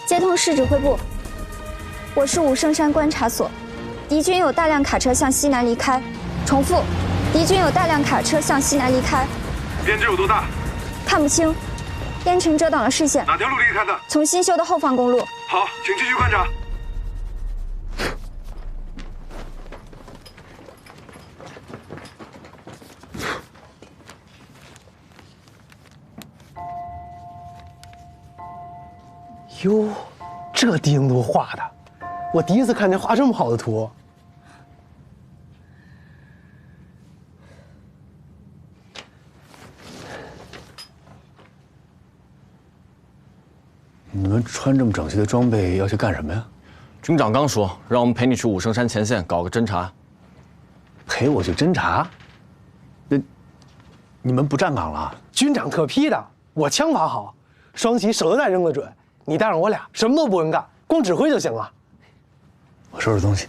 接通市指挥部，我是武圣山观察所，敌军有大量卡车向西南离开。重复，敌军有大量卡车向西南离开。编制有多大？看不清，烟尘遮挡了视线。哪条路离开的？从新修的后方公路。好，请继续观察。哟，这地形图画的，我第一次看见画这么好的图。你们穿这么整齐的装备要去干什么呀？军长刚说让我们陪你去武圣山前线搞个侦察。陪我去侦察？那你们不站岗了？军长特批的，我枪法好，双旗手榴弹扔得准。你带上我俩，什么都不用干，光指挥就行了。我收拾东西。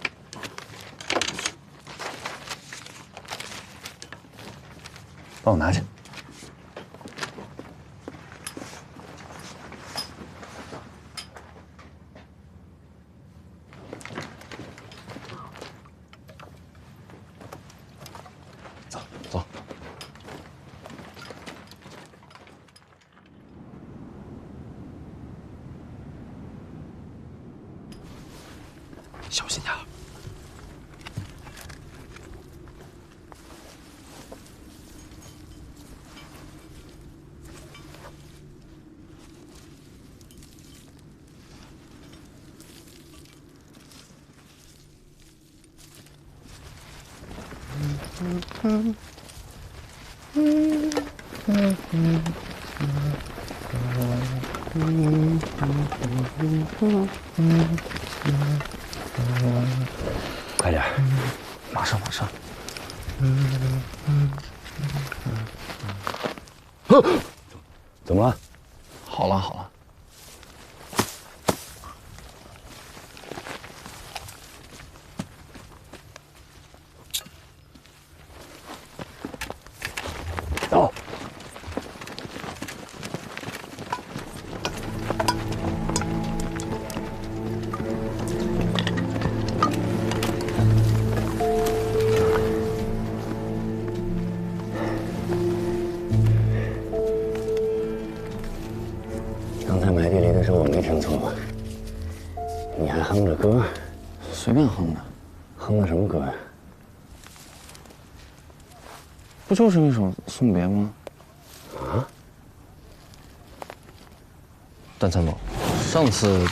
帮我拿去。走走。小心点。快点，马上马上。怎么了？好了好了。走。刚才埋地雷的时候我没听错吧？你还哼着歌？随便哼的。哼的什么歌呀？不就是一首送别吗？啊？段参谋，上次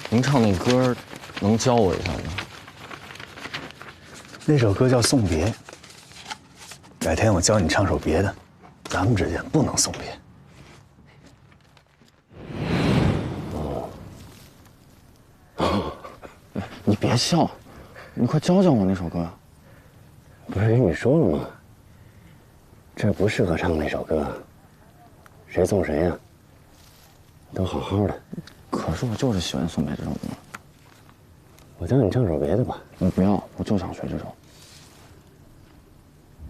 您唱那歌，能教我一下吗？那首歌叫《送别》，改天我教你唱首别的，咱们之间不能送别。你别笑，你快教教我那首歌。不是跟你说了吗？这不适合唱那首歌，谁送谁呀？都好好的。可是我就是喜欢送别这首歌。我教你唱首别的吧。我不要，我就想学这首。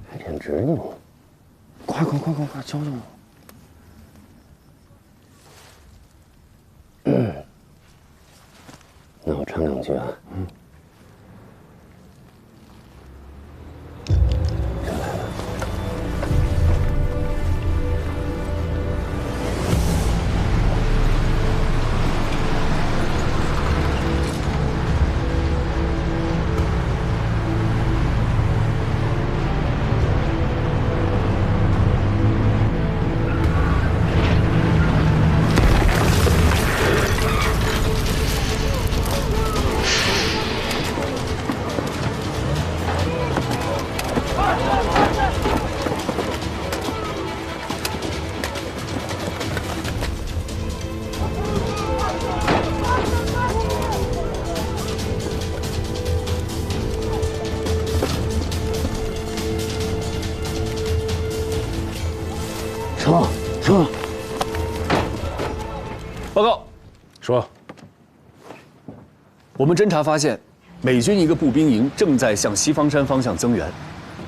还挺执拗。快教教我。那我唱两句啊。这来了。车。报告，说，我们侦查发现，美军一个步兵营正在向西方山方向增援，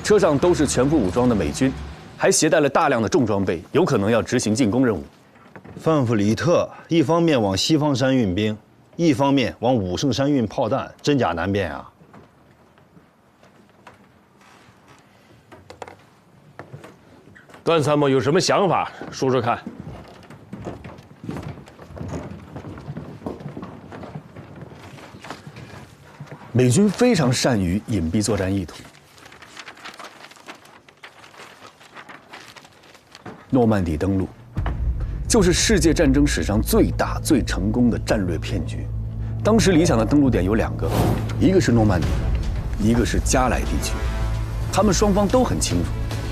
车上都是全副武装的美军，还携带了大量的重装备，有可能要执行进攻任务。范弗里特一方面往西方山运兵，一方面往武圣山运炮弹，真假难辨啊。段参谋有什么想法，说说看。美军非常善于隐蔽作战意图。诺曼底登陆，就是世界战争史上最大、最成功的战略骗局。当时理想的登陆点有2个，一个是诺曼底，一个是加莱地区。他们双方都很清楚，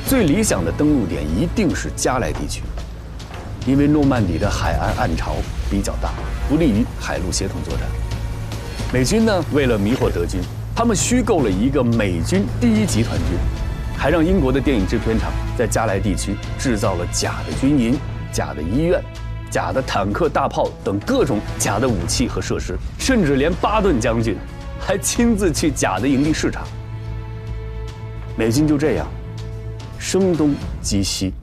最理想的登陆点一定是加莱地区，因为诺曼底的海岸岸潮比较大，不利于海陆协同作战。美军呢，为了迷惑德军，他们虚构了一个美军第1集团军，还让英国的电影制片厂在加莱地区制造了假的军营、假的医院、假的坦克、大炮等各种假的武器和设施，甚至连巴顿将军还亲自去假的营地视察。美军就这样声东击西，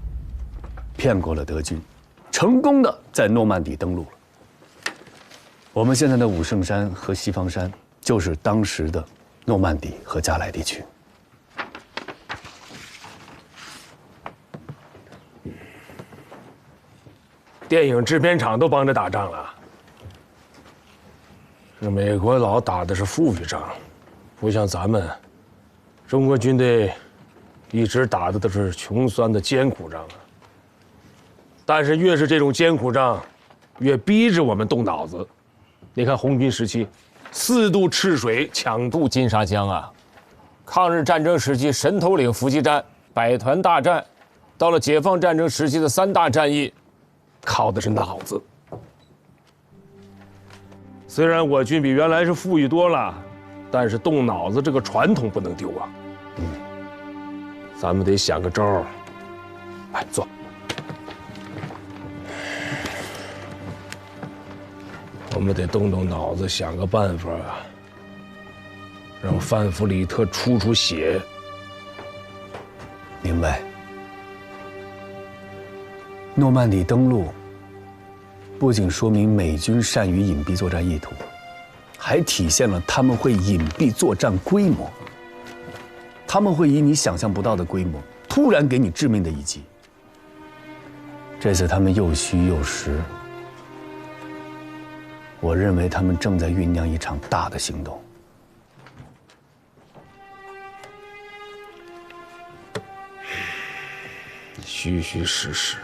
骗过了德军，成功的在诺曼底登陆了。我们现在的武圣山和西方山就是当时的诺曼底和加莱地区。电影制片厂都帮着打仗了，这美国佬打的是富裕仗，不像咱们，中国军队一直打的都是穷酸的艰苦仗啊。但是越是这种艰苦仗，越逼着我们动脑子。你看红军时期，4渡赤水，抢渡金沙江啊；抗日战争时期神头岭伏击战、百团大战，到了解放战争时期的3大战役，靠的是脑子。虽然我军比原来是富裕多了，但是动脑子这个传统不能丢啊。咱们得想个招儿。来，坐。我们得动动脑子，想个办法，让范弗里特出血。明白。诺曼底登陆不仅说明美军善于隐蔽作战意图，还体现了他们会隐蔽作战规模。他们会以你想象不到的规模，突然给你致命的一击。这次他们又虚又实，我认为他们正在酝酿一场大的行动。虚虚实实。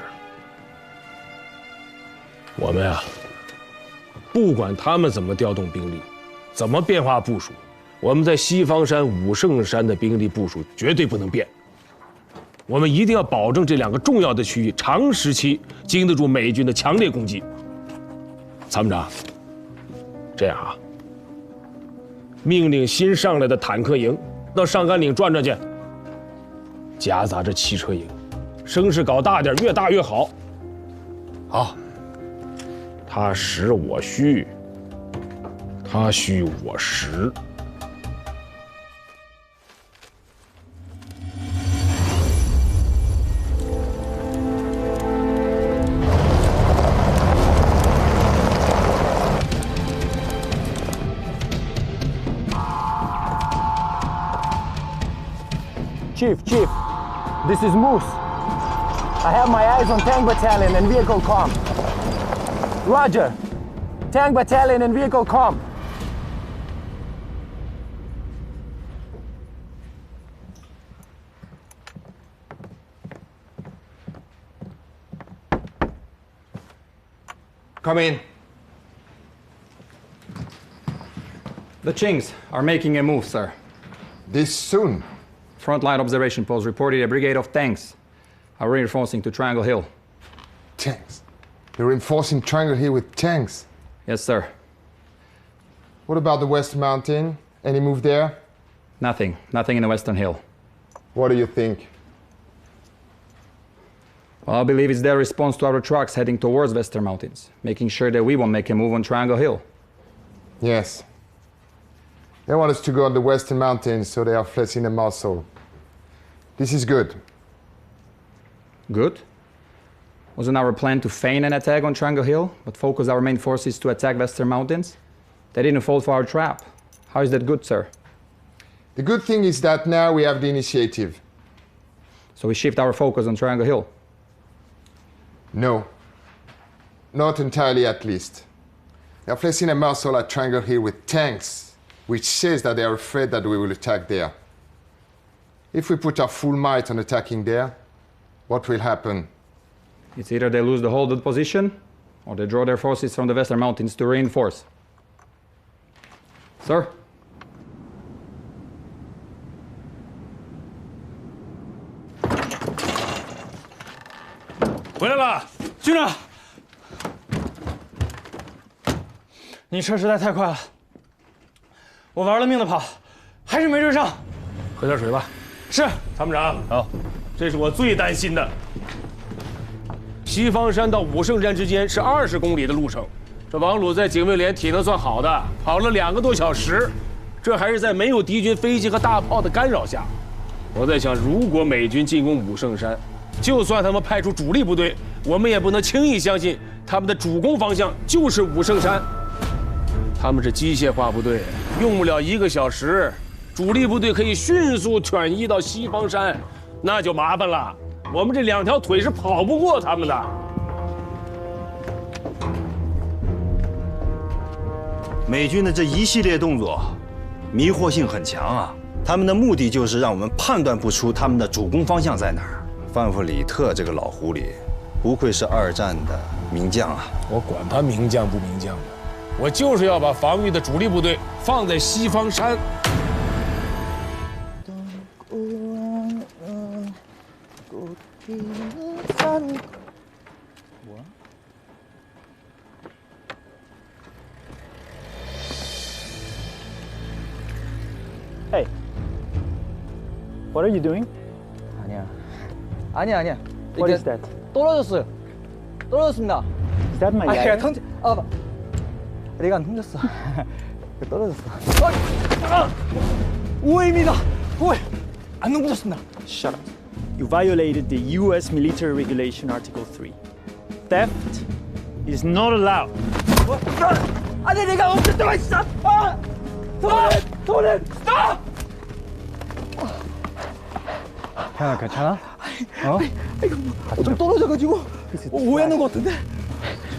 我们啊，不管他们怎么调动兵力，怎么变化部署，我们在西方山、武圣山的兵力部署绝对不能变。我们一定要保证这2个重要的区域长时期经得住美军的强烈攻击。参谋长，这样啊，命令新上来的坦克营到上甘岭转转去，夹杂着汽车营，声势搞大点，越大越好。好。他实我虚，他虚我实。Chief, this is Moose. I have my eyes on Tank Battalion and vehicle comm. Roger. Tank Battalion and vehicle comm. Come in. The Chinks are making a move, sir. This soon? Frontline observation post reported a brigade of tanks are reinforcing to Triangle Hill. Tanks? They're reinforcing Triangle Hill with tanks? Yes, sir. What about the West Mountain? Any move there? Nothing. Nothing in the Western Hill. What do you think? Well, I believe it's their response to our trucks heading towards Western Mountains, making sure that we won't make a move on Triangle Hill. Yes. They want us to go on the Western Mountains, so they are flexing the muscle. This is good. Good? Wasn't our plan to feign an attack on Triangle Hill, but focus our main forces to attack Western Mountains? They didn't fall for our trap. How is that good, sir? The good thing is that now we have the initiative. So we shift our focus on Triangle Hill. No. Not entirely, at least. They are placing a muscle at Triangle Hill with tanks, which says that they are afraid that we will attack there. If we put our full might on attacking there, what will happen? It's either they lose the hold of the position, or they draw their forces from the Western Mountains to reinforce. Sir?回来了，军长，你车实在太快了，我玩了命的跑，还是没追上。喝点水吧。是，参谋长。好，这是我最担心的。西方山到武圣山之间是20公里的路程，这王鲁在警卫连体能算好的，跑了2个多小时，这还是在没有敌军飞机和大炮的干扰下。我在想，如果美军进攻武圣山，就算他们派出主力部队，我们也不能轻易相信他们的主攻方向就是武圣山。他们是机械化部队，用不了1个小时，主力部队可以迅速转移到西方山，那就麻烦了。我们这2条腿是跑不过他们的。美军的这一系列动作，迷惑性很强啊！他们的目的就是让我们判断不出他们的主攻方向在哪儿。范弗里特这个老狐狸，不愧是2战的名将啊！我管他名将不名将的，我就是要把防御的主力部队放在西方山。Hey, what are you doing? 아니야. What is that? 떨어졌어요. 떨어졌습니다. Is that my 내가 lighter? 내가 안 던졌어. 떨어졌어. 오해입니다. 오해. 안 넘겨졌습니다. Shut up. You violated the U.S. military regulation Article 3. Theft is not allowed. 아니 내가 멈췄다고 했어. 도는 stop. 현아 괜찮아? 좀 떨어져가지고 오해하는 것 같은데.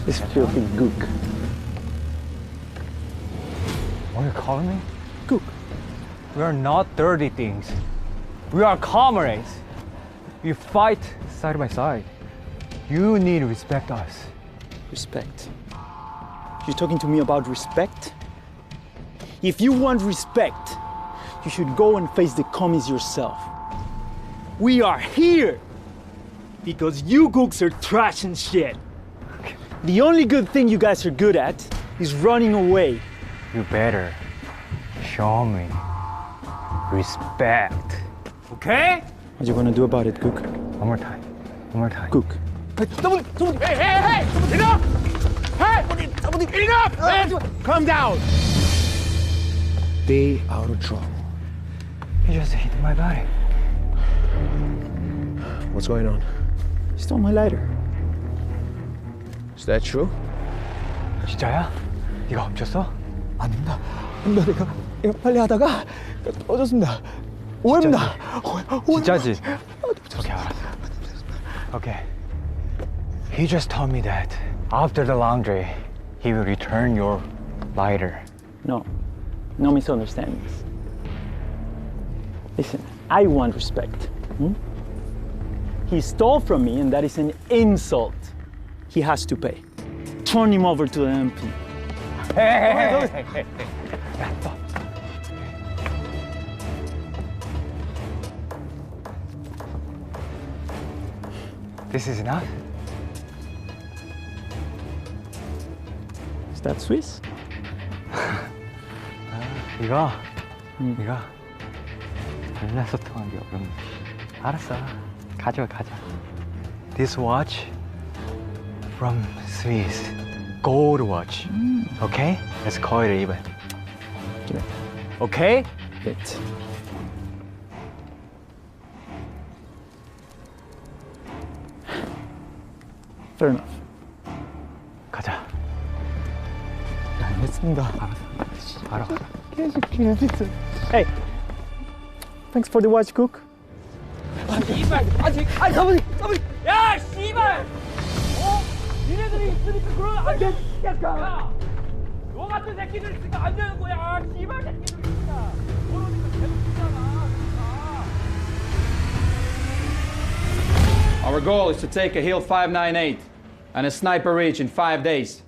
This filthy gook. What are you calling me? Gook. We are not dirty things. We are comrades. We fight side by side. You need to respect us. Respect? You talking to me about respect? If you want respect, you should go and face the commies yourself. We are here because you gooks are trash and shit. The only good thing you guys are good at is running away. You better show me respect. Okay? What you gonna do about it, Gook? One more time. One more time. Gook. Hey! enough! Hey! enough! Man! Calm down. Stay out of trouble. You just hit my body. What's going on? You stole my lighter. Is that true? 진짜야? 네가 훔쳤어? 아닙니다. 내가 빨리 하다가 떨어졌습니다. 오해입니다. 진짜지? 오케이, 알았어. Okay. He just told me that after the laundry, he will return your lighter. No misunderstandings. Listen, I want respect. He stole from me, and that is an insult. He has to pay. Turn him over to the MP. Hey. This is enough? Is that Swiss? 네가 달라서 통한 게 어렵네. 알았어. 가져. This watch from Swiss. Gold watch. Okay? Let's call it even. Okay? It. Fair enough. 가자. 알겠습니다. 알아. 개새끼는 진짜. Hey, thanks for the watch, cook. 아직 사모님. 야, 씨발! 니네들이 있으니까 그러면 안 돼! 야! 너 같은 새끼들 있으니까 안 되는 거야! 씨발 새끼들 있으니까! 그러니까 계속 Our goal is to take a Hill 598 and a Sniper Ridge in 5 days.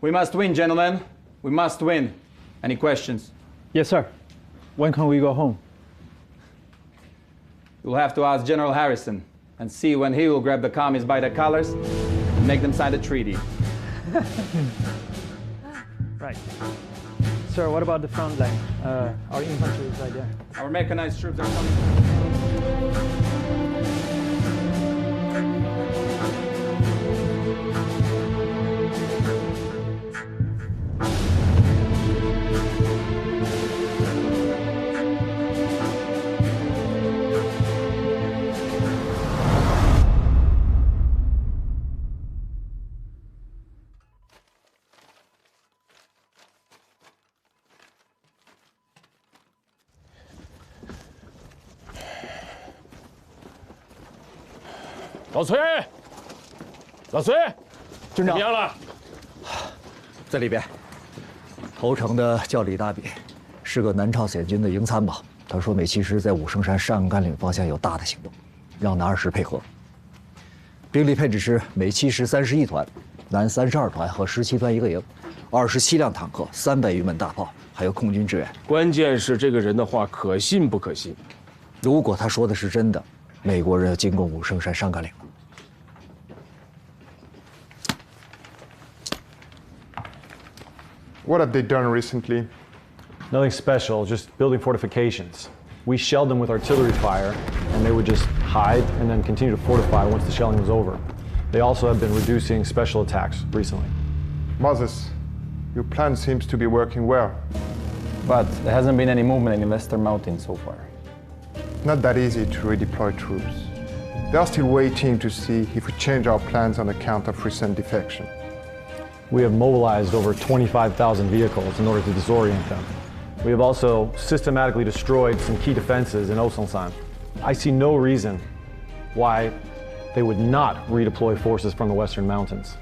We must win, gentlemen. We must win. Any questions? Yes, sir. When can we go home? You'll have to ask General Harrison and see when he will grab the commies by the collars and make them sign the treaty. Right. Sir, what about the front line? Our infantry is right there. Our mechanized troops are coming.老崔，老崔，怎么样了？在里边。投诚的叫李大比，是个南朝鲜军的营参谋。他说美其实在武圣山上甘岭方向有大的行动，让南20配合。兵力配置是美其实31团，南32团和17团一个营，27辆坦克，300余门大炮，还有空军支援。关键是这个人的话可信不可信？如果他说的是真的，美国人要进攻武圣山上甘岭了。 What have they done recently? Nothing special, just building fortifications. We shelled them with artillery fire, and they would just hide and then continue to fortify once the shelling was over. They also have been reducing special attacks recently. Moses, your plan seems to be working well. But there hasn't been any movement in the Western Mountains so far. Not that easy to redeploy troops. They are still waiting to see if we change our plans on account of recent defection. We have mobilized over 25,000 vehicles in order to disorient them. We have also systematically destroyed some key defenses in Osansan. I see no reason why they would not redeploy forces from the Western Mountains.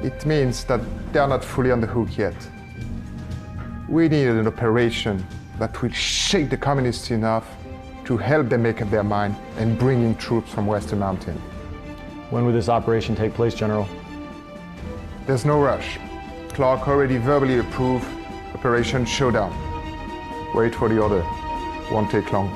It means that they are not fully on the hook yet. We needed an operation that will shake the communists enough to help them make up their mind and bring in troops from Western Mountain. When will this operation take place, General? There's no rush. Clark already verbally approved Operation Showdown. Wait for the order. Won't take long.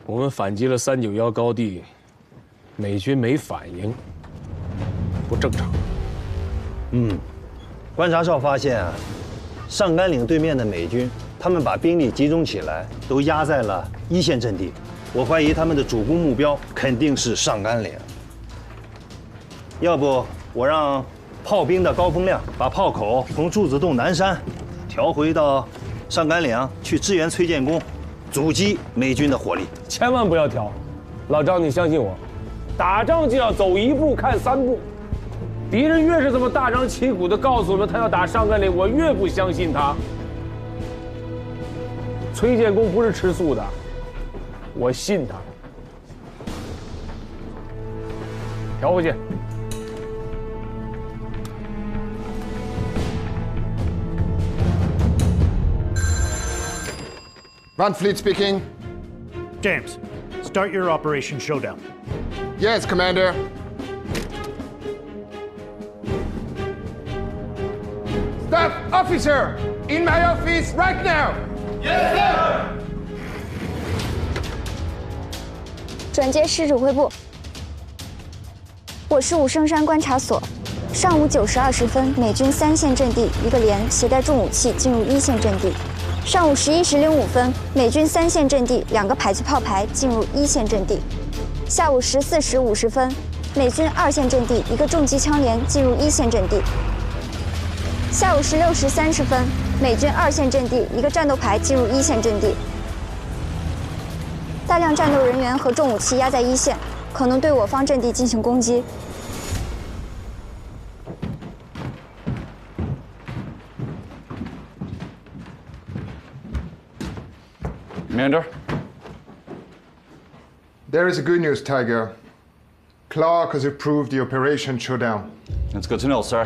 我们反击了391高地，美军没反应，不正常。观察哨发现啊，上甘岭对面的美军，他们把兵力集中起来，都压在了一线阵地。我怀疑他们的主攻目标肯定是上甘岭。要不我让炮兵的高风亮把炮口从柱子洞南山调回到上甘岭去支援崔建功，阻击美军的火力。千万不要调，老张，你相信我，打仗就要走一步看3步。敌人越是这么大张旗鼓地告诉我们他要打上甘岭，我越不相信他。崔建功不是吃素的，我信他。调回去。 Van Fleet speaking. James, start your Operation Showdown. Yes, Commander. Staff officer, in my office right now. Yes, sir. 转接师指挥部，我是武圣山观察所。上午9时20分，美军3线阵地一个连携带重武器进入1线阵地。 上午11时05分，美军3线阵地2个迫击炮排进入1线阵地。下午14时50分，美军2线阵地1个重机枪连进入1线阵地。下午16时30分，美军2线阵地1个战斗排进入1线阵地。大量战斗人员和重武器压在一线，可能对我方阵地进行攻击。 Commander? There is a good news, Tiger. Clark has approved the Operation Showdown. That's good to know, sir.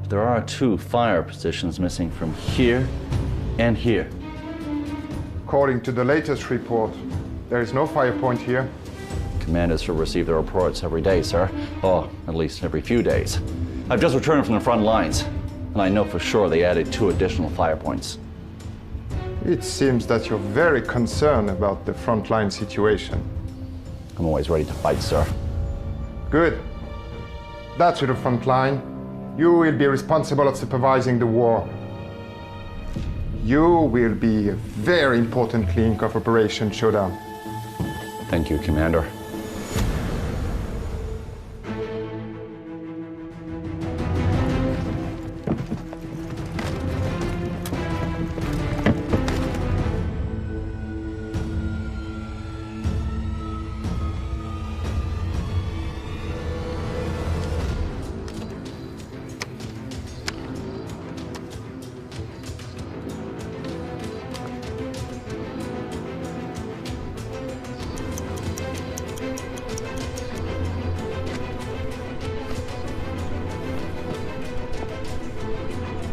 There are 2 fire positions missing from here and here. According to the latest report, there is no fire point here. Commanders will receive the reports every day, sir. Or at least every few days. I've just returned from the front lines, and I know for sure they added 2 additional fire points. It seems that you're very concerned about the frontline situation. I'm always ready to fight, sir. Good. That's to the front line. You will be responsible of supervising the war. You will be a very important link of Operation Showdown. Thank you, Commander.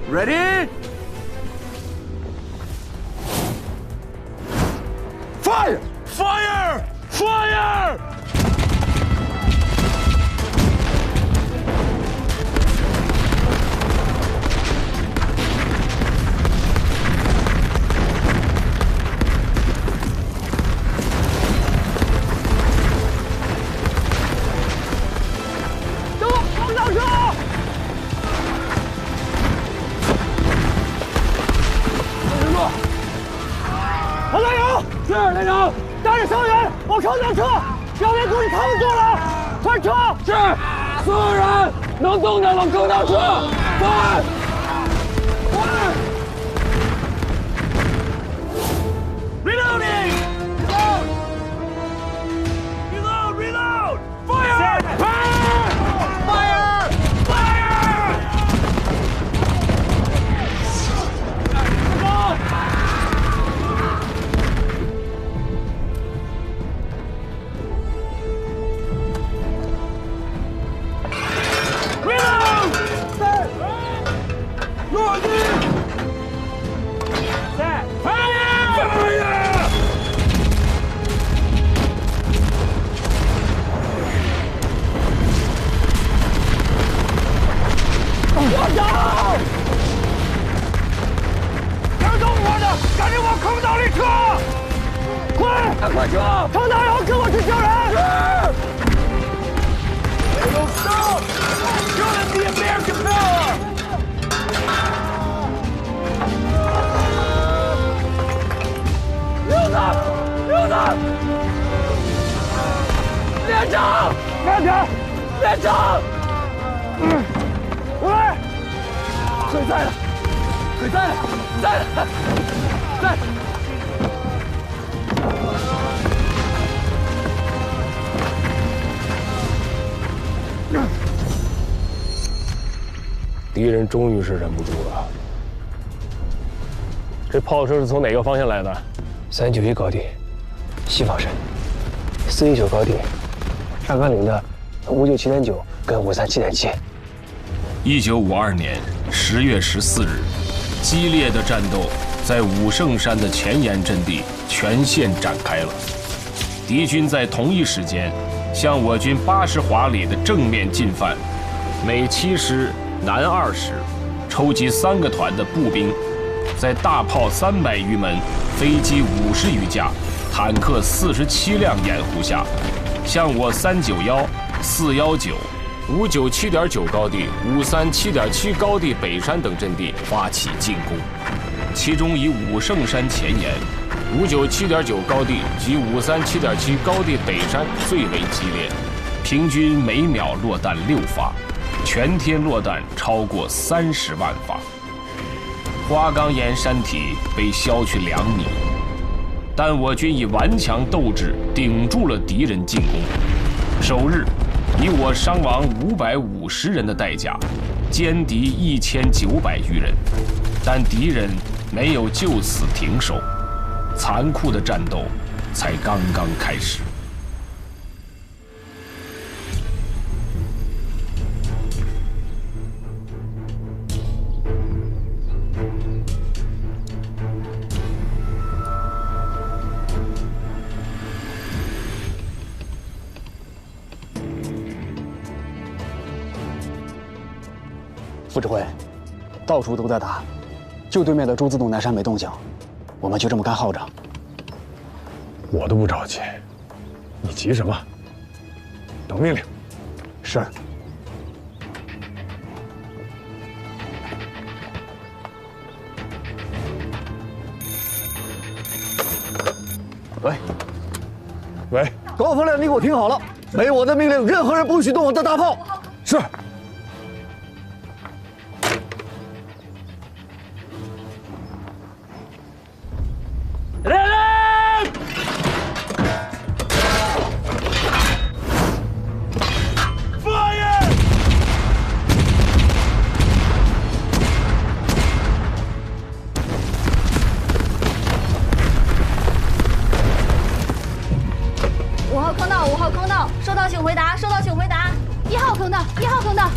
Ready? Fire! Fire! Fire!是连长，带着伤员往靠挡车，表面估计他们坐了，快撤！是，所有人能动的往靠挡车，快！快 ！Reloading! Reload! Reload! Fire! Fire! Fire! Fire! Come on! 落地！在 fire！ fire！ 我走！赶走我的，赶紧往坑道里撤！快，快撤！坑道以后跟我去救人！是。Don't stop! Show them the American power! 溜达，溜达！连长，慢点！连长，过来！水在了，水在了，在了，在！敌人终于是忍不住了。这炮声是从哪个方向来的？391高地，西方山；419高地，上甘岭的597.9跟537.7。1952年10月14日，激烈的战斗在武圣山的前沿阵地全线展开了。敌军在同一时间向我军80华里的正面进犯，美7师南2师抽集3个团的步兵，在大炮300余门、飞机50余架、坦克47辆掩护下，向我391、419、597.9高地、537.7高地北山等阵地发起进攻，其中以武圣山前沿、597.9高地及537.7高地北山最为激烈，平均每秒落弹6发，全天落弹超过30万发。花岗岩山体被削去2米，但我军以顽强斗志顶住了敌人进攻。首日，以我伤亡550人的代价，歼敌1900余人，但敌人没有就此停手，残酷的战斗才刚刚开始。副指挥，到处都在打，就对面的朱自洞南山没动静，我们就这么干耗着。我都不着急，你急什么？等命令。是。喂，喂，高风亮，你给我听好了，没我的命令，任何人不许动我的大炮。是。5号坑道，收到请回答，收到请回答。1号坑道，1号坑道，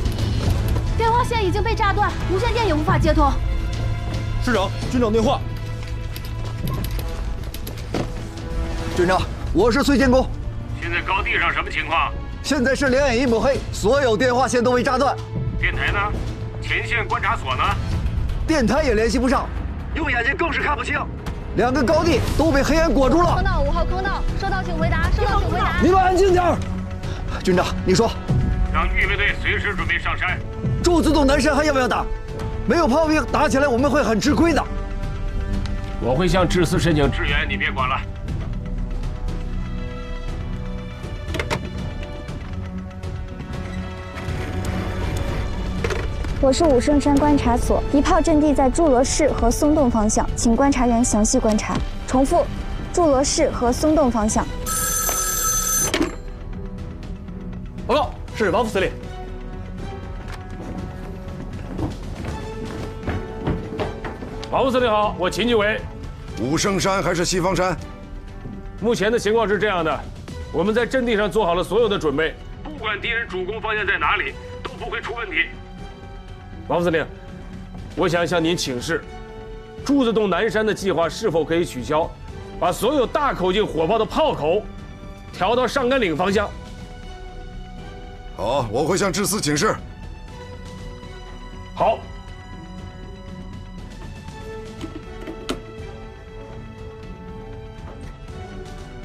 电话线已经被炸断，无线电也无法接通。师长，军长电话。军长，我是崔建功。现在高地上什么情况？现在是两眼一抹黑，所有电话线都被炸断。电台呢？前线观察所呢？电台也联系不上，用眼睛更是看不清。2个高地都被黑暗裹住了。坑道5号坑道，收到请回答，收到请回答。你们安静点。军长，你说。让预备队随时准备上山。朱自洞南山还要不要打？没有炮兵，打起来我们会很吃亏的。我会向志司申请支援，你别管了。我是武圣山观察所，敌炮阵地在祝罗市和松洞方向，请观察员详细观察。重复，祝罗市和松洞方向。报告，是王副司令。王副司令好，我秦继伟。武圣山还是西方山？目前的情况是这样的，我们在阵地上做好了所有的准备，不管敌人主攻方向在哪里，都不会出问题。王副司令，我想向您请示，朱自洞南山的计划是否可以取消，把所有大口径火炮的炮口调到上甘岭方向？好，我会向志司请示。好。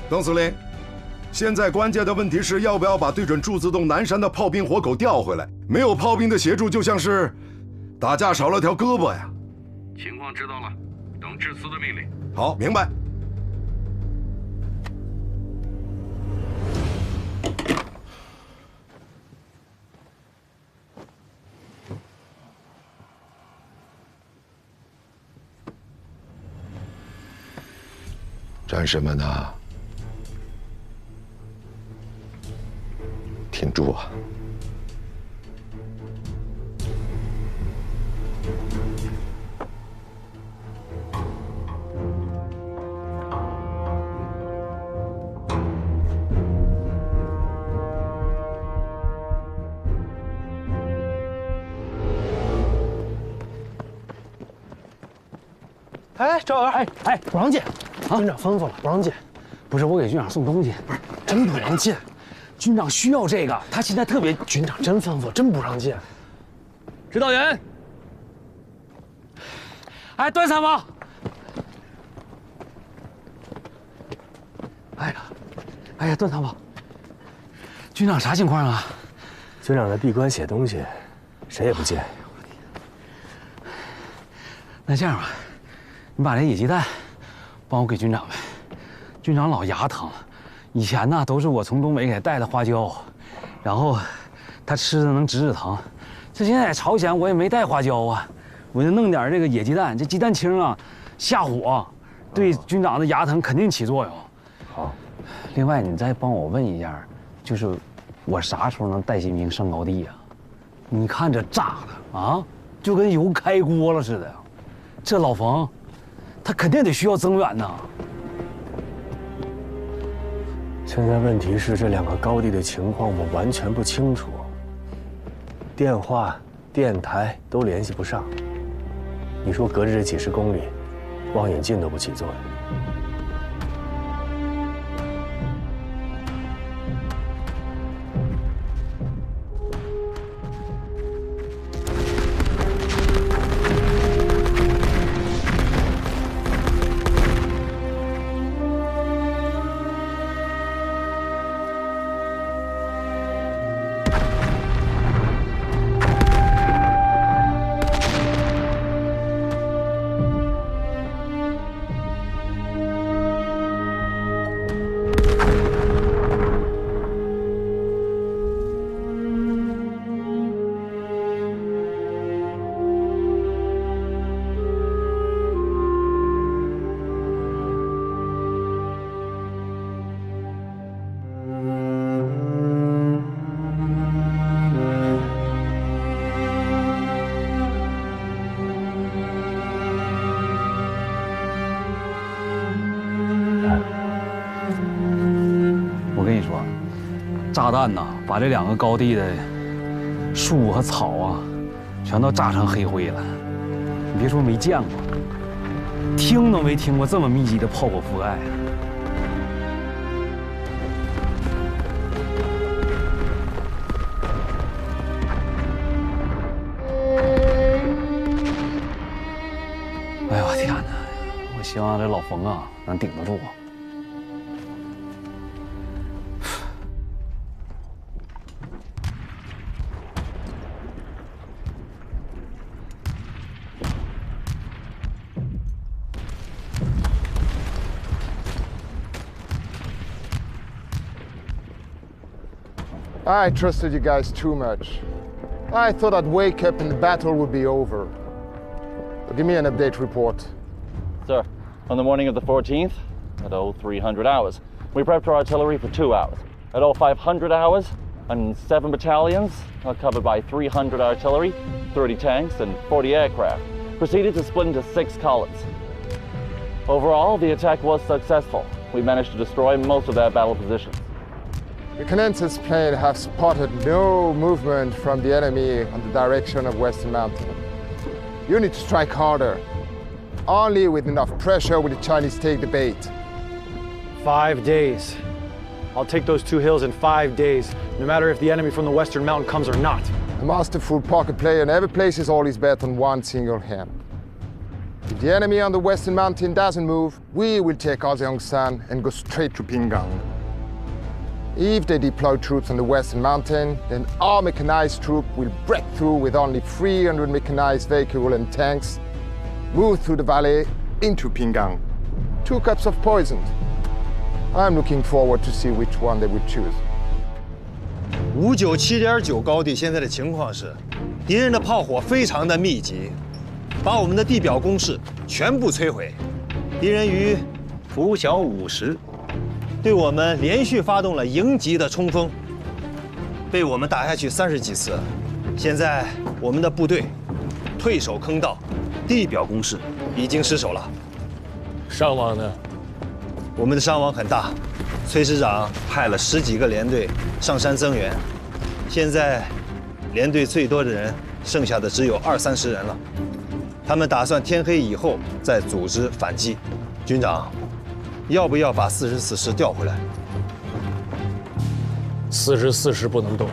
邓司令，现在关键的问题是要不要把对准朱自洞南山的炮兵火口调回来？没有炮兵的协助，就像是打架少了条胳膊呀。情况知道了，等志司的命令。好，明白。战士们呐，挺住啊！哎，赵元，不让进，军长吩咐了，不让进。不是我给军长送东西，不是真不让进。军长需要这个，他现在特别。军长真吩咐，真不让进。指导员，段参谋。段参谋，军长啥情况啊？军长在闭关写东西，谁也不见。那这样吧。你把这野鸡蛋帮我给军长呗，军长老牙疼，以前呢都是我从东北给他带的花椒，然后他吃的能止疼。这现在在朝鲜我也没带花椒啊，我就弄点这个野鸡蛋，这鸡蛋清啊，下火，对军长的牙疼肯定起作用。好，另外你再帮我问一下，就是我啥时候能带新兵上高地呀？你看这炸的啊，就跟油开锅了似的。这老冯，他肯定得需要增援呐。现在问题是这2个高地的情况我完全不清楚，电话、电台都联系不上。你说隔着这几十公里，望远镜都不起作用。炸弹呐，把这2个高地的树和草啊，全都炸成黑灰了。你别说没见过，听都没听过这么密集的炮火覆盖啊！哎呦我天哪！我希望这老冯啊能顶得住。I trusted you guys too much. I thought I'd wake up and the battle would be over. So give me an update report. Sir, on the morning of the 14th, at 0300 hours, we prepped our artillery for 2 hours. At 0500 hours, and 7 battalions, covered by 300 artillery, 30 tanks, and 40 aircraft, proceeded to split into 6 columns. Overall, the attack was successful. We managed to destroy most of their battle positions. Reconnaissance planes have spotted no movement from the enemy on the direction of Western Mountain. You need to strike harder. Only with enough pressure will the Chinese take the bait. 5 days. I'll take those 2 hills in 5 days, no matter if the enemy from the Western Mountain comes or not. A masterful poker player never places all his bet on one single hand. If the enemy on the Western Mountain doesn't move, we will take Azeongsan and go straight to Pinggang. If they deploy troops on the Western Mountain, then our mechanized troop will break through with only 300 mechanized vehicles and tanks, move through the valley into Pinggang. 2 cups of poison. I'm looking forward to see which one they would choose. 597.9高地现在的情况是，敌人的炮火非常的密集，把我们的地表工事全部摧毁。敌人于拂晓50对我们连续发动了迎击的冲锋，被我们打下去30几次。现在我们的部队退守坑道，地表工事已经失守了。伤亡呢？我们的伤亡很大，崔师长派了10几个连队上山增援，现在连队最多的人剩下的只有20-30人了。他们打算天黑以后再组织反击。军长，要不要把44师调回来？44师不能动。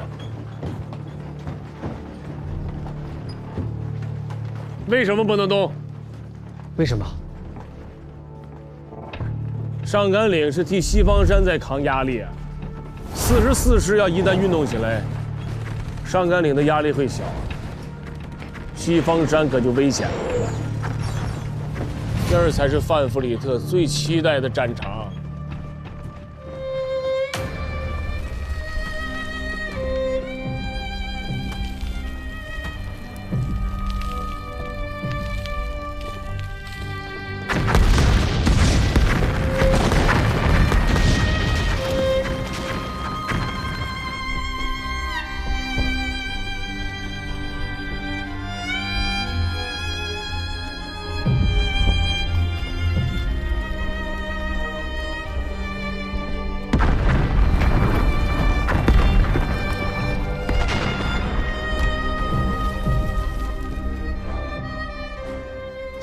为什么不能动？为什么？上甘岭是替西方山在扛压力啊，44师要一旦运动起来，上甘岭的压力会小，西方山可就危险了。这儿才是范弗里特最期待的战场。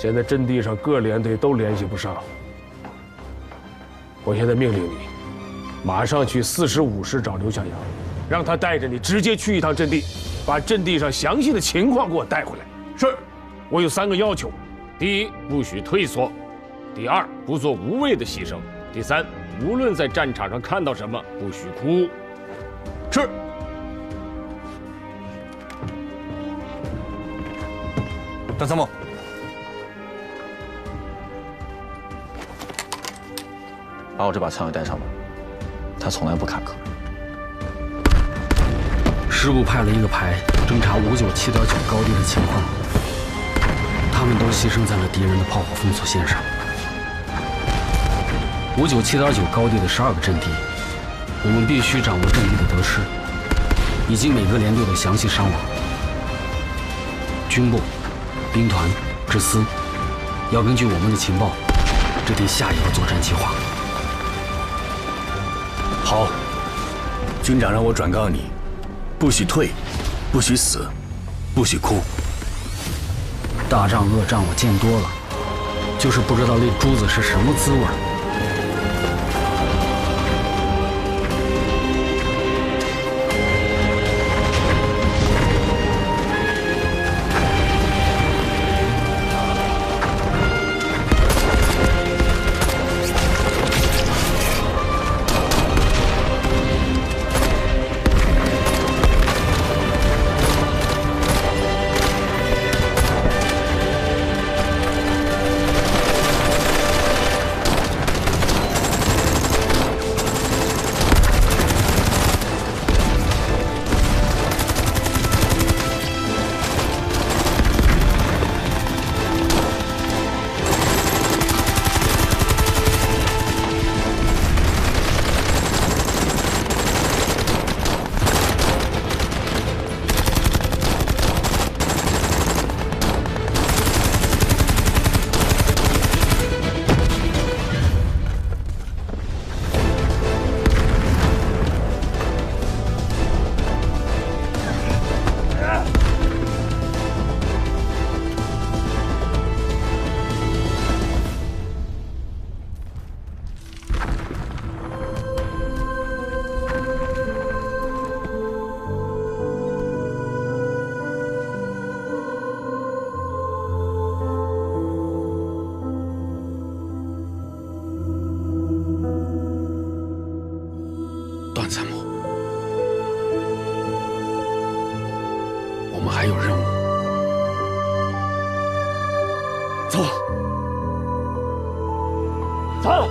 现在阵地上各连队都联系不上。我现在命令你，马上去45师找刘向阳，让他带着你直接去一趟阵地，把阵地上详细的情况给我带回来。是，我有3个要求：第一，不许退缩；第二，不做无谓的牺牲；第三，无论在战场上看到什么，不许哭。是。张参谋，把我这把枪也带上吧，他从来不卡壳。师部派了一个排侦察597.9高地的情况，他们都牺牲在了敌人的炮火封锁线上。597.9高地的12个阵地，我们必须掌握阵地的得失，以及每个连队的详细伤亡。军部、兵团、支司要根据我们的情报制定下一个作战计划。好，军长让我转告你，不许退，不许死，不许哭。大仗恶仗我见多了，就是不知道那珠子是什么滋味。段参谋，我们还有任务。走，走。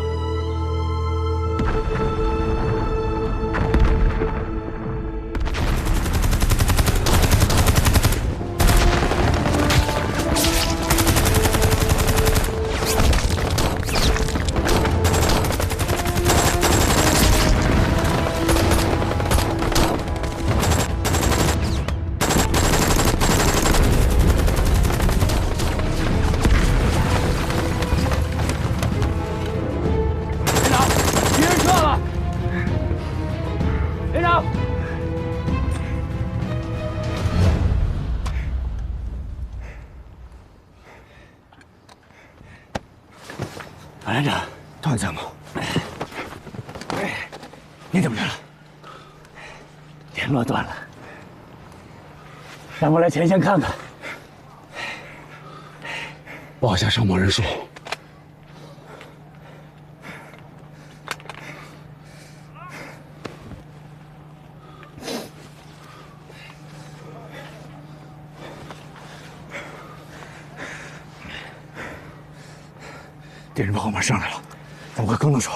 连长，段参谋，你怎么着了？联络断了，让我来前线看看。报下伤亡人数。敌人从后面上来了，咱们快跟着手。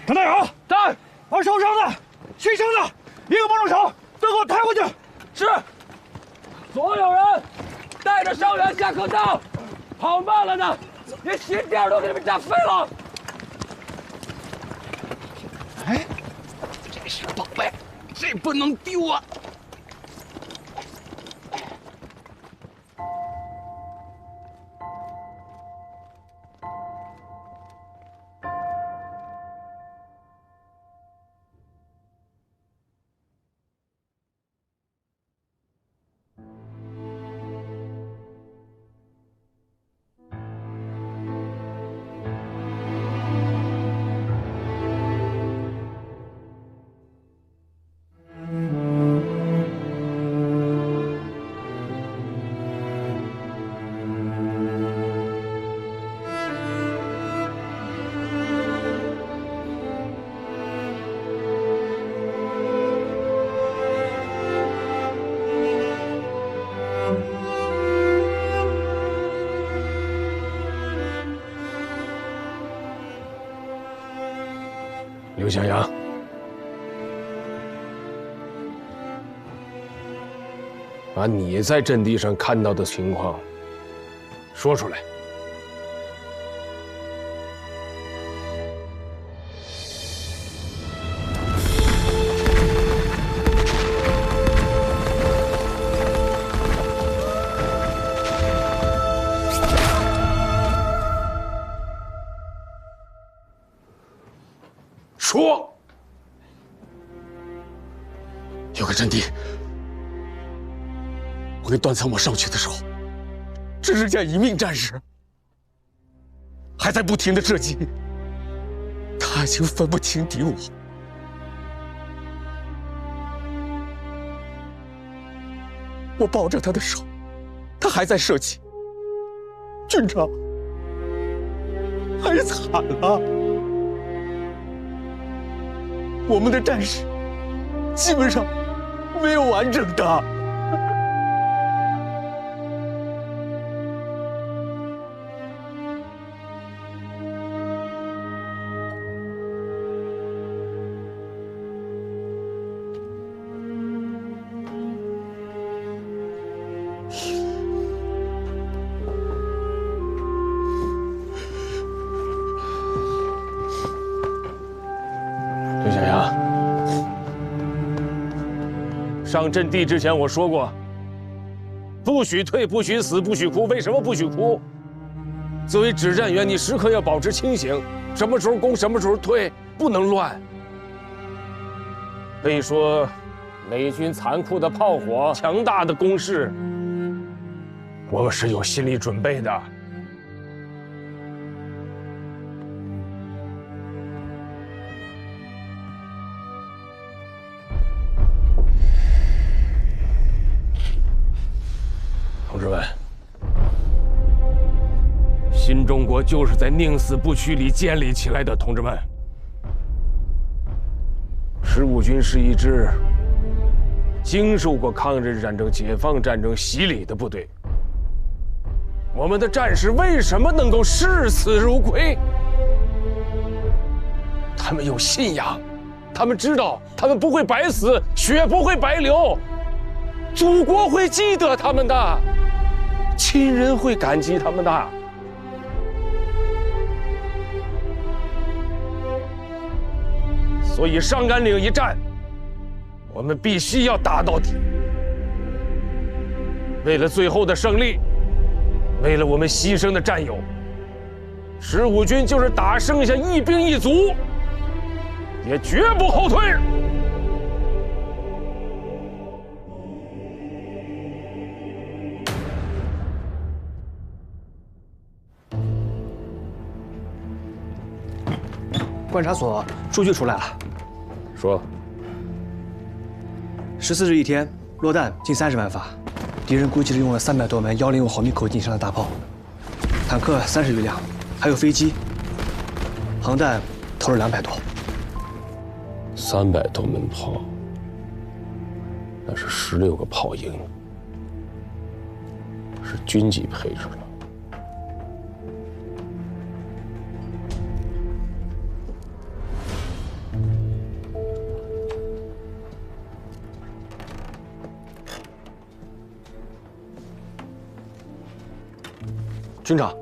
张大勇，在，把受伤的、牺牲的一个帮助手都给我抬回去。是。所有人带着伤员下坑道，跑慢了的，连心点都给你们炸飞了。哎，这是宝贝，这不能丢啊！刘向阳，把你在阵地上看到的情况说出来。说，有个阵地，我跟段参谋上去的时候，只剩下一名战士，还在不停的射击。他已经分不清敌我。我抱着他的手，他还在射击。军长，太惨了。我们的战士基本上没有完整的。刘小阳，上阵地之前我说过，不许退，不许死，不许哭。为什么不许哭？作为指战员，你时刻要保持清醒，什么时候攻，什么时候退，不能乱。可以说，美军残酷的炮火、强大的攻势，我们是有心理准备的。同志们，新中国就是在宁死不屈里建立起来的。同志们，15军是一支经受过抗日战争、解放战争洗礼的部队。我们的战士为什么能够视死如归？他们有信仰，他们知道他们不会白死，血不会白流，祖国会记得他们的。亲人会感激他们的。所以上甘岭一战，我们必须要打到底。为了最后的胜利，为了我们牺牲的战友，15军就是打剩下一兵一卒，也绝不后退。观察所数据出来了，说14日一天落弹近30万发，敌人估计是用了300多门105毫米口径以上的大炮，坦克30余辆，还有飞机，航弹投了200多。300多门炮，那是16个炮营，是军级配置了。军长，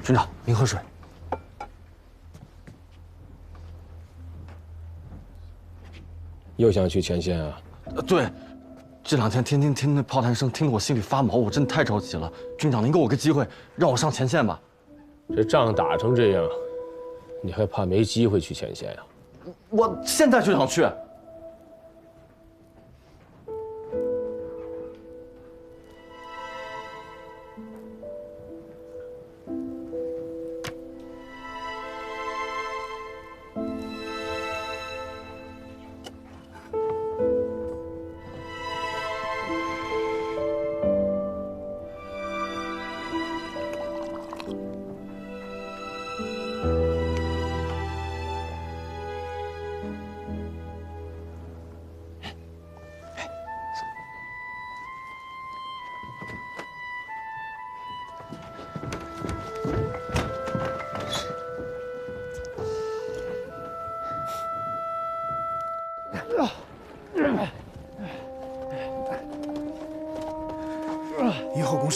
军长，您喝水。又想去前线啊？对。这2天天天听那炮弹声，听得我心里发毛，我真的太着急了。军长，您给我个机会，让我上前线吧。这仗打成这样，你还怕没机会去前线呀？我现在就想去。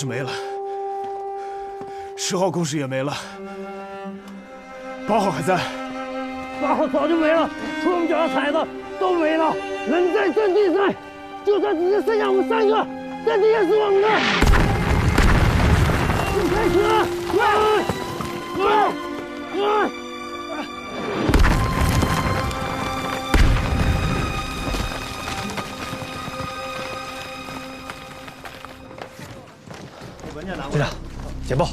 没了，10号工事也没了，8号还在，8号早就没了，除了我们脚下踩的都没了。人在阵地在，就算只剩下我们3个，阵地也是我们的。开始了，队长，简报。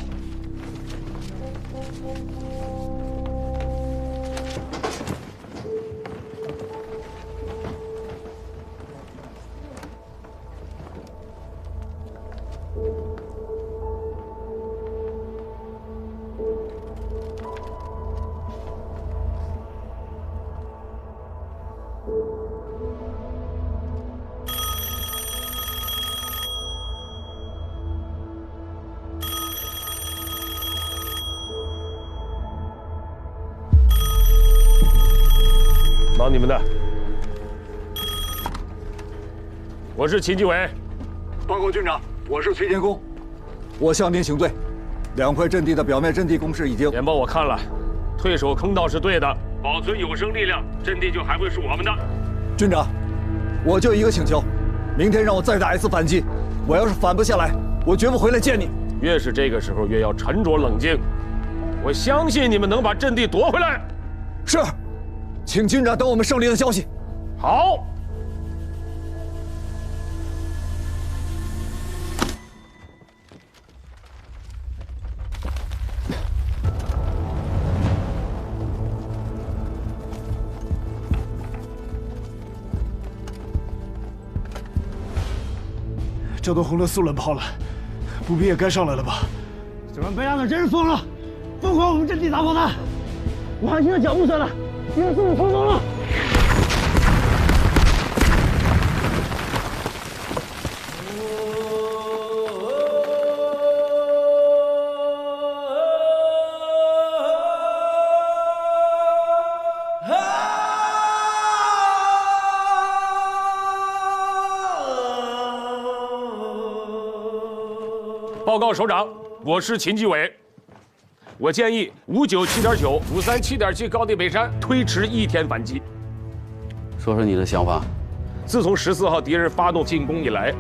忙你们的，我是秦基伟。报告军长，我是崔天功，我向您请罪。2块阵地的表面阵地工事已经……简报我看了，退守坑道是对的，保存有生力量，阵地就还会是我们的。军长，我就一个请求，明天让我再打一次反击，我要是反不下来，我绝不回来见你。越是这个时候，越要沉着冷静。我相信你们能把阵地夺回来。是。请军长等我们胜利的消息。好。这都轰了4轮炮了，步兵也该上来了吧？这帮白狼的真是疯了，疯狂我们阵地打炮弹！我还听到脚步声了。敌人送我冲锋了！报告首长，我是秦基伟。我建议597.9、537.7高地北山推迟1天反击。说说你的想法。自从14号敌人发动进攻以来，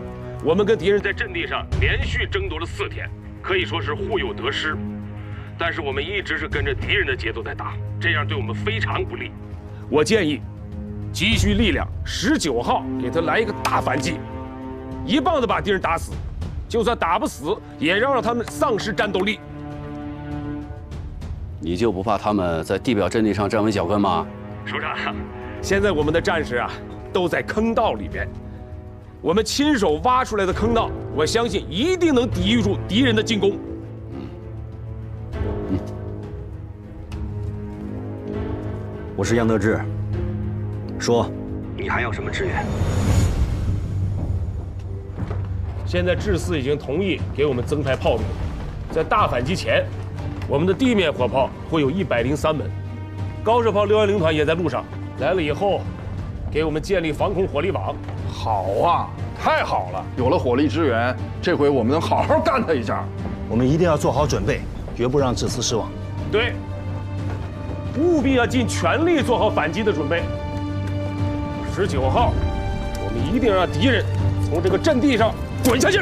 我们跟敌人在阵地上连续争夺了4天，可以说是互有得失。但是我们一直是跟着敌人的节奏在打，这样对我们非常不利。我建议积蓄力量，19号给他来一个大反击，一棒子把敌人打死，就算打不死，也要让他们丧失战斗力。你就不怕他们在地表阵地上站稳脚跟吗？首长，现在我们的战士啊，都在坑道里边，我们亲手挖出来的坑道，我相信一定能抵御住敌人的进攻。我是杨得志，说，你还要什么支援？现在智4已经同意给我们增派炮兵，在大反击前，我们的地面火炮会有103门，高射炮610团也在路上，来了以后，给我们建立防空火力网。好啊，太好了！有了火力支援，这回我们能好好干他一下。我们一定要做好准备，绝不让智4失望。对，务必要尽全力做好反击的准备。19号，我们一定让敌人从这个阵地上滚下去。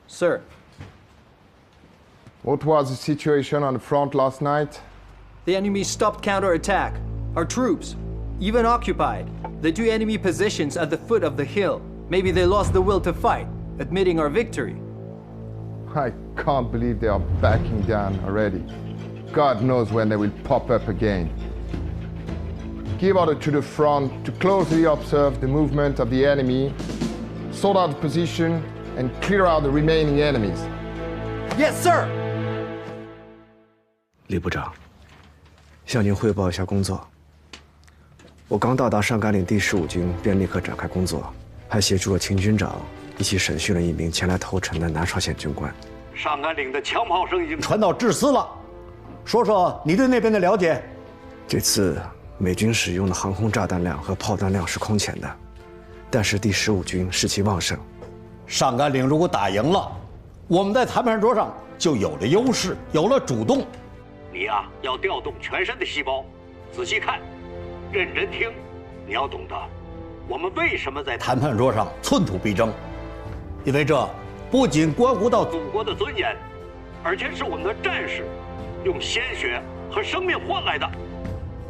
Sir. What was the situation on the front last night? The enemy stopped counterattack. Our troops, even occupied the 2 enemy positions at the foot of the hill. Maybe they lost the will to fight, admitting our victory. I can't believe they are backing down already. God knows when they will pop up again. Give order to the front to closely observe the movement of the enemy, sort out the position, and clear out the remaining enemies. Yes, sir. 李部长，向您汇报一下工作。我刚到达上甘岭第15军，便立刻展开工作，还协助了秦军长一起审讯了一名前来投诚的南朝鲜军官。上甘岭的枪炮声已经传到智4了，说说你对那边的了解。这次美军使用的航空炸弹量和炮弹量是空前的，但是第15军士气旺盛。上甘岭如果打赢了，我们在谈判桌上就有了优势，有了主动。你呀，要调动全身的细胞，仔细看，认真听。你要懂得，我们为什么在谈判桌上寸土必争，因为这不仅关乎到祖国的尊严，而且是我们的战士用鲜血和生命换来的，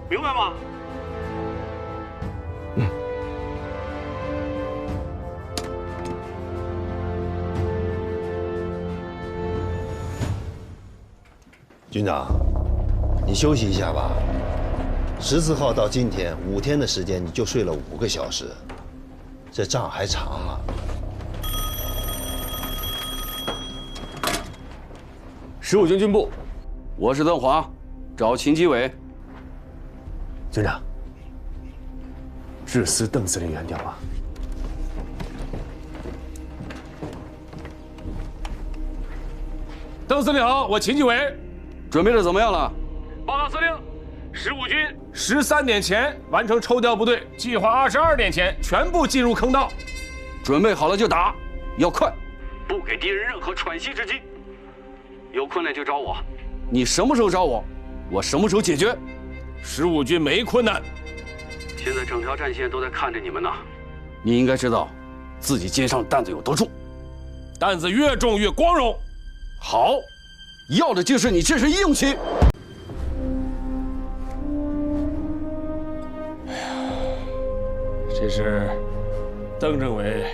明白吗？军长，你休息一下吧。14号到今天5天的时间，你就睡了5个小时，这仗还长啊。15军军部，我是邓华，找秦基伟。军长，致司邓司令员电话。邓司令好，我秦基伟。准备的怎么样了？报告司令，15军13点前完成抽调部队，计划22点前全部进入坑道。准备好了就打，要快，不给敌人任何喘息之机。有困难就找我。你什么时候找我，我什么时候解决。15军没困难。现在整条战线都在看着你们呢。你应该知道，自己肩上担子有多重，担子越重越光荣。好。要的就是你这身硬气。哎呀，这是邓政委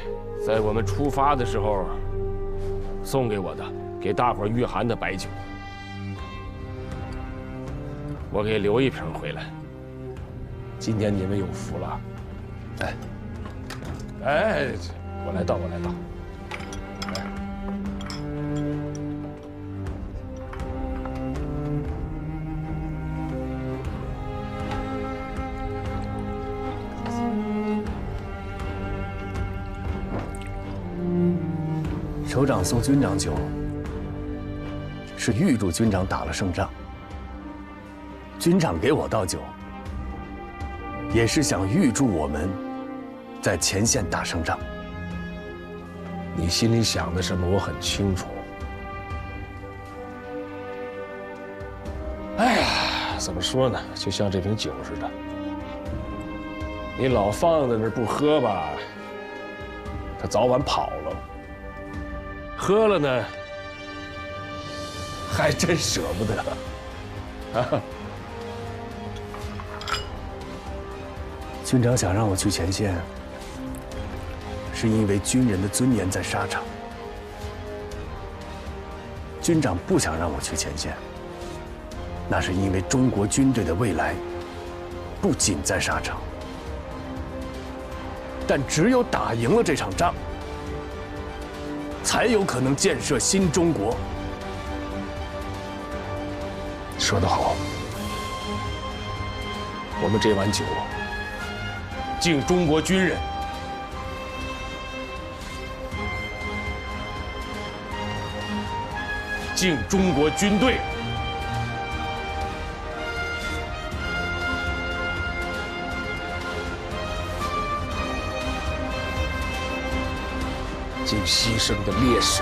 在我们出发的时候送给我的，给大伙儿御寒的白酒。我给留一瓶回来。今天你们有福了。哎，我来倒。首长送军长酒，是预祝军长打了胜仗。军长给我倒酒，也是想预祝我们在前线打胜仗。你心里想的什么，我很清楚。哎呀，怎么说呢？就像这瓶酒似的，你老放在那儿不喝吧，它早晚跑了。喝了呢，还真舍不得。啊！军长想让我去前线，是因为军人的尊严在沙场。军长不想让我去前线，那是因为中国军队的未来不仅在沙场。但只有打赢了这场仗，才有可能建设新中国。说得好，我们这碗酒敬中国军人，敬中国军队。敬牺牲的烈士。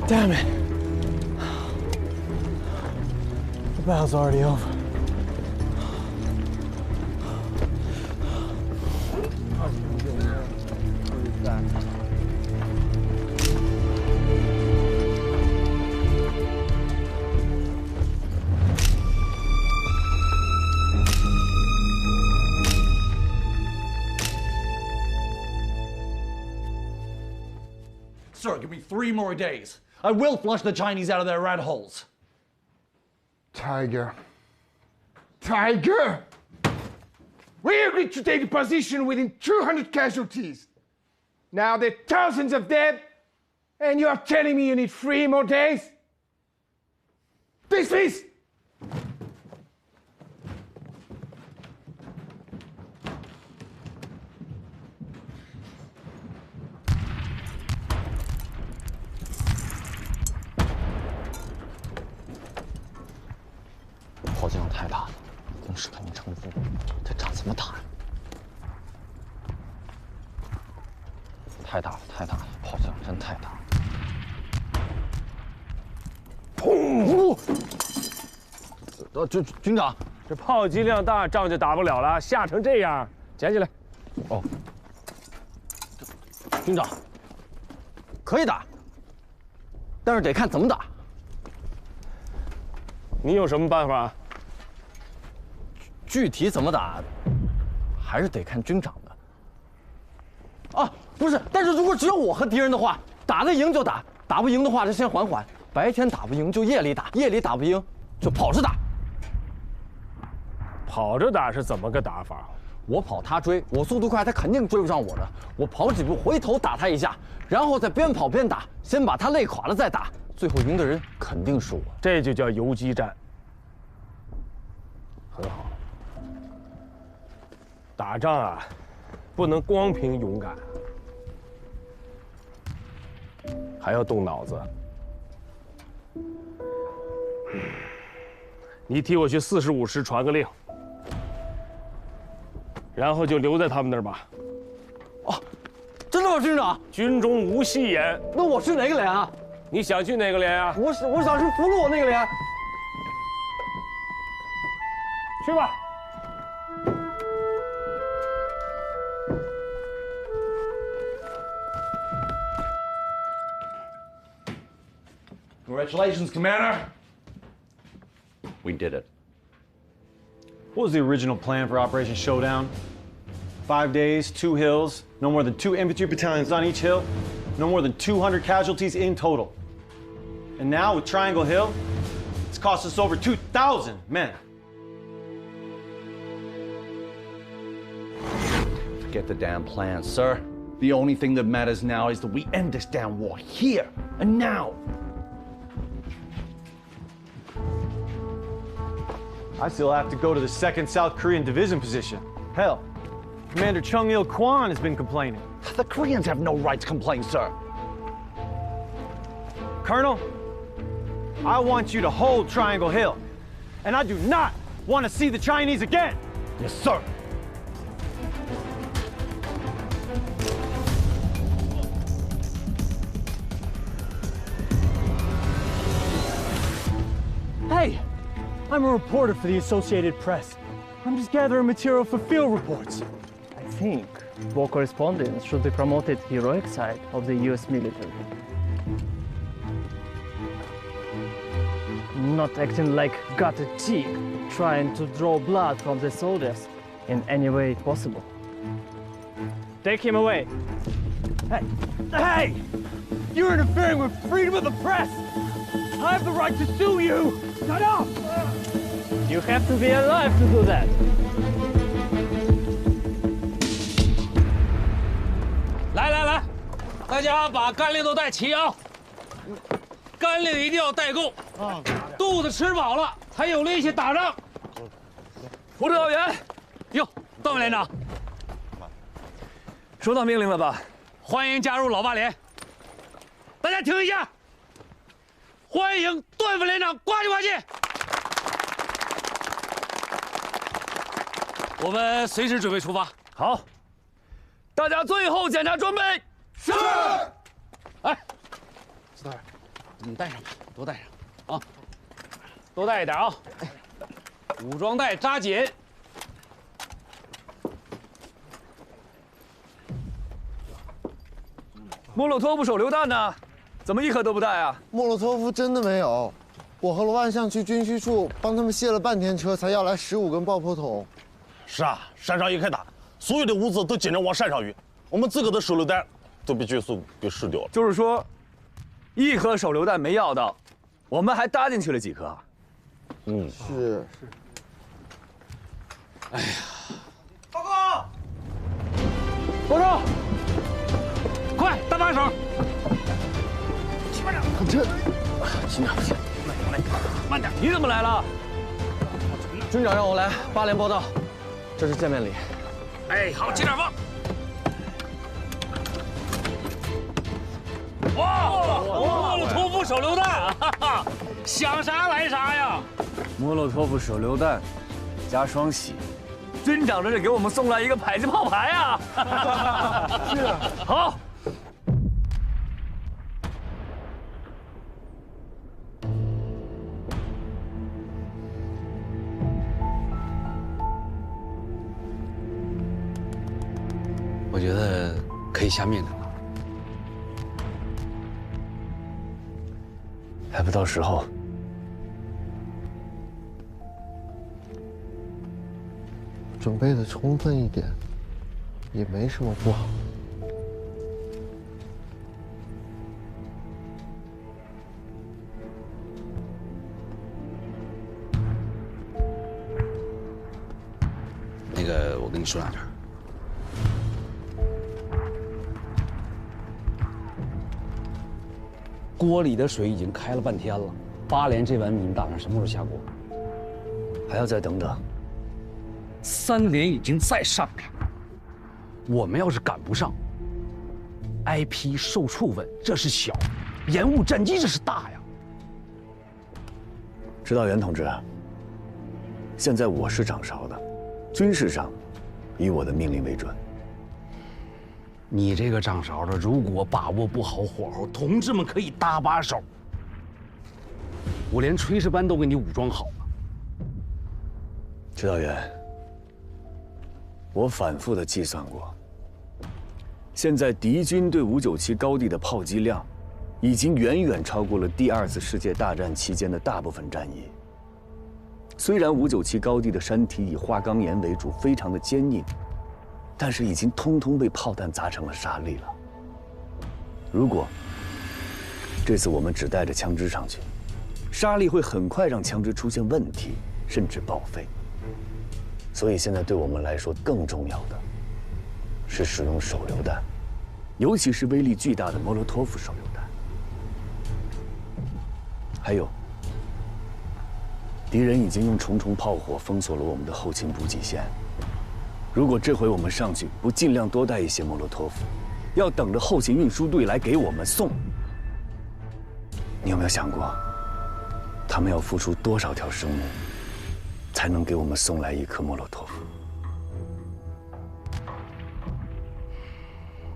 Damn it. The battle's already over. Sir, give me 3 more days. I will flush the Chinese out of their rat holes. Tiger. Tiger! We agreed to take a position within 200 casualties. Now there are thousands of dead, and you are telling me you need 3 more days? Dismiss!炮击量太大了，攻势肯定成功。这仗怎么打呀？太大了，太大了，炮击量真太大了。军长，这炮击量大，仗就打不了了，吓成这样，捡起来。哦，军长，可以打，但是得看怎么打。你有什么办法？具体怎么打，还是得看军长的。啊，不是，但是如果只有我和敌人的话，打得赢就打，打不赢的话就先缓缓。白天打不赢就夜里打，夜里打不赢就跑着打。跑着打是怎么个打法？我跑他追，我速度快，他肯定追不上我的。我跑几步回头打他一下，然后再边跑边打，先把他累垮了再打，最后赢的人肯定是我。这就叫游击战。很好。打仗啊，不能光凭勇敢，还要动脑子。你替我去45师传个令，然后就留在他们那儿吧。哦，真的吗，军长？军中无戏言。那我去哪个连啊？你想去哪个连啊？我想去俘虏我那个连。去吧。Congratulations, Commander. We did it. What was the original plan for Operation Showdown? 5 days, 2 hills, no more than 2 infantry battalions on each hill, no more than 200 casualties in total. And now with Triangle Hill, it's cost us over 2,000 men. Forget the damn plan, sir. The only thing that matters now is that we end this damn war here and now. I still have to go to the 2nd South Korean Division position. Hell, Commander Chung Il Kwan has been complaining. The Koreans have no right to complain, sir. Colonel, I want you to hold Triangle Hill. And I do not want to see the Chinese again. Yes, sir. Hey, I'm a reporter for the Associated Press. I'm just gathering material for field reports. I think war correspondents should be promoted heroic side of the US military. Not acting like gutted cheek, trying to draw blood from the soldiers in any way possible. Take him away. Hey! Hey! You're interfering with freedom of the press! I have the right to sue you! Shut up! You have to be alive to do that. 来，大家把干粮都带齐啊！干粮一定要带够，肚子吃饱了才有力气打仗。胡指导员，哟，段副连长，收到命令了吧？欢迎加入老八连。大家听一下，欢迎段副连长呱唧呱唧。我们随时准备出发。好，大家最后检查装备。是。哎，斯塔尔，你带上吧，多带上啊，多带一点啊。武装带扎紧。莫洛托夫手榴弹呢？怎么一颗都不带啊？莫洛托夫真的没有，我和罗万象去军需处帮他们卸了半天车，才要来15根爆破筒。是啊，山上一开打，所有的物资都紧着往山上运，我们自个的手榴弹都被军速给试掉了。就是说，一颗手榴弹没要到，我们还搭进去了几颗。嗯，是。哎呀，报告！报告！快，搭把手！轻点，这，轻点，不行，慢点。你怎么来了？军长让我来8连报道，这是见面礼。哎，好，接点放。哇，莫洛托夫手榴弹，哈哈，想啥来啥呀！莫洛托夫手榴弹加双喜，军长这是给我们送来一个迫击炮排啊！是，好。我觉得可以下命令了。还不到时候。准备的充分一点，也没什么不好。那个，我跟你说两句。锅里的水已经开了半天了，8连这碗米你打算什么时候下锅？还要再等等。3连已经在上面，我们要是赶不上 ，IP 受处分这是小，延误战机这是大呀。指导员同志，现在我是掌勺的，军事上以我的命令为准。你这个掌勺的，如果把握不好火候，同志们可以搭把手。我连炊事班都给你武装好了。指导员，我反复的计算过，现在敌军对597高地的炮击量，已经远远超过了第2次世界大战期间的大部分战役。虽然597高地的山体以花岗岩为主，非常的坚硬。但是已经通通被炮弹砸成了沙砾了。如果这次我们只带着枪支上去，沙砾会很快让枪支出现问题，甚至报废。所以现在对我们来说更重要的是使用手榴弹，尤其是威力巨大的莫洛托夫手榴弹。还有，敌人已经用重重炮火封锁了我们的后勤补给线。如果这回我们上去不尽量多带一些莫洛托夫，要等着后勤运输队来给我们送，你有没有想过，他们要付出多少条生命，才能给我们送来1颗莫洛托夫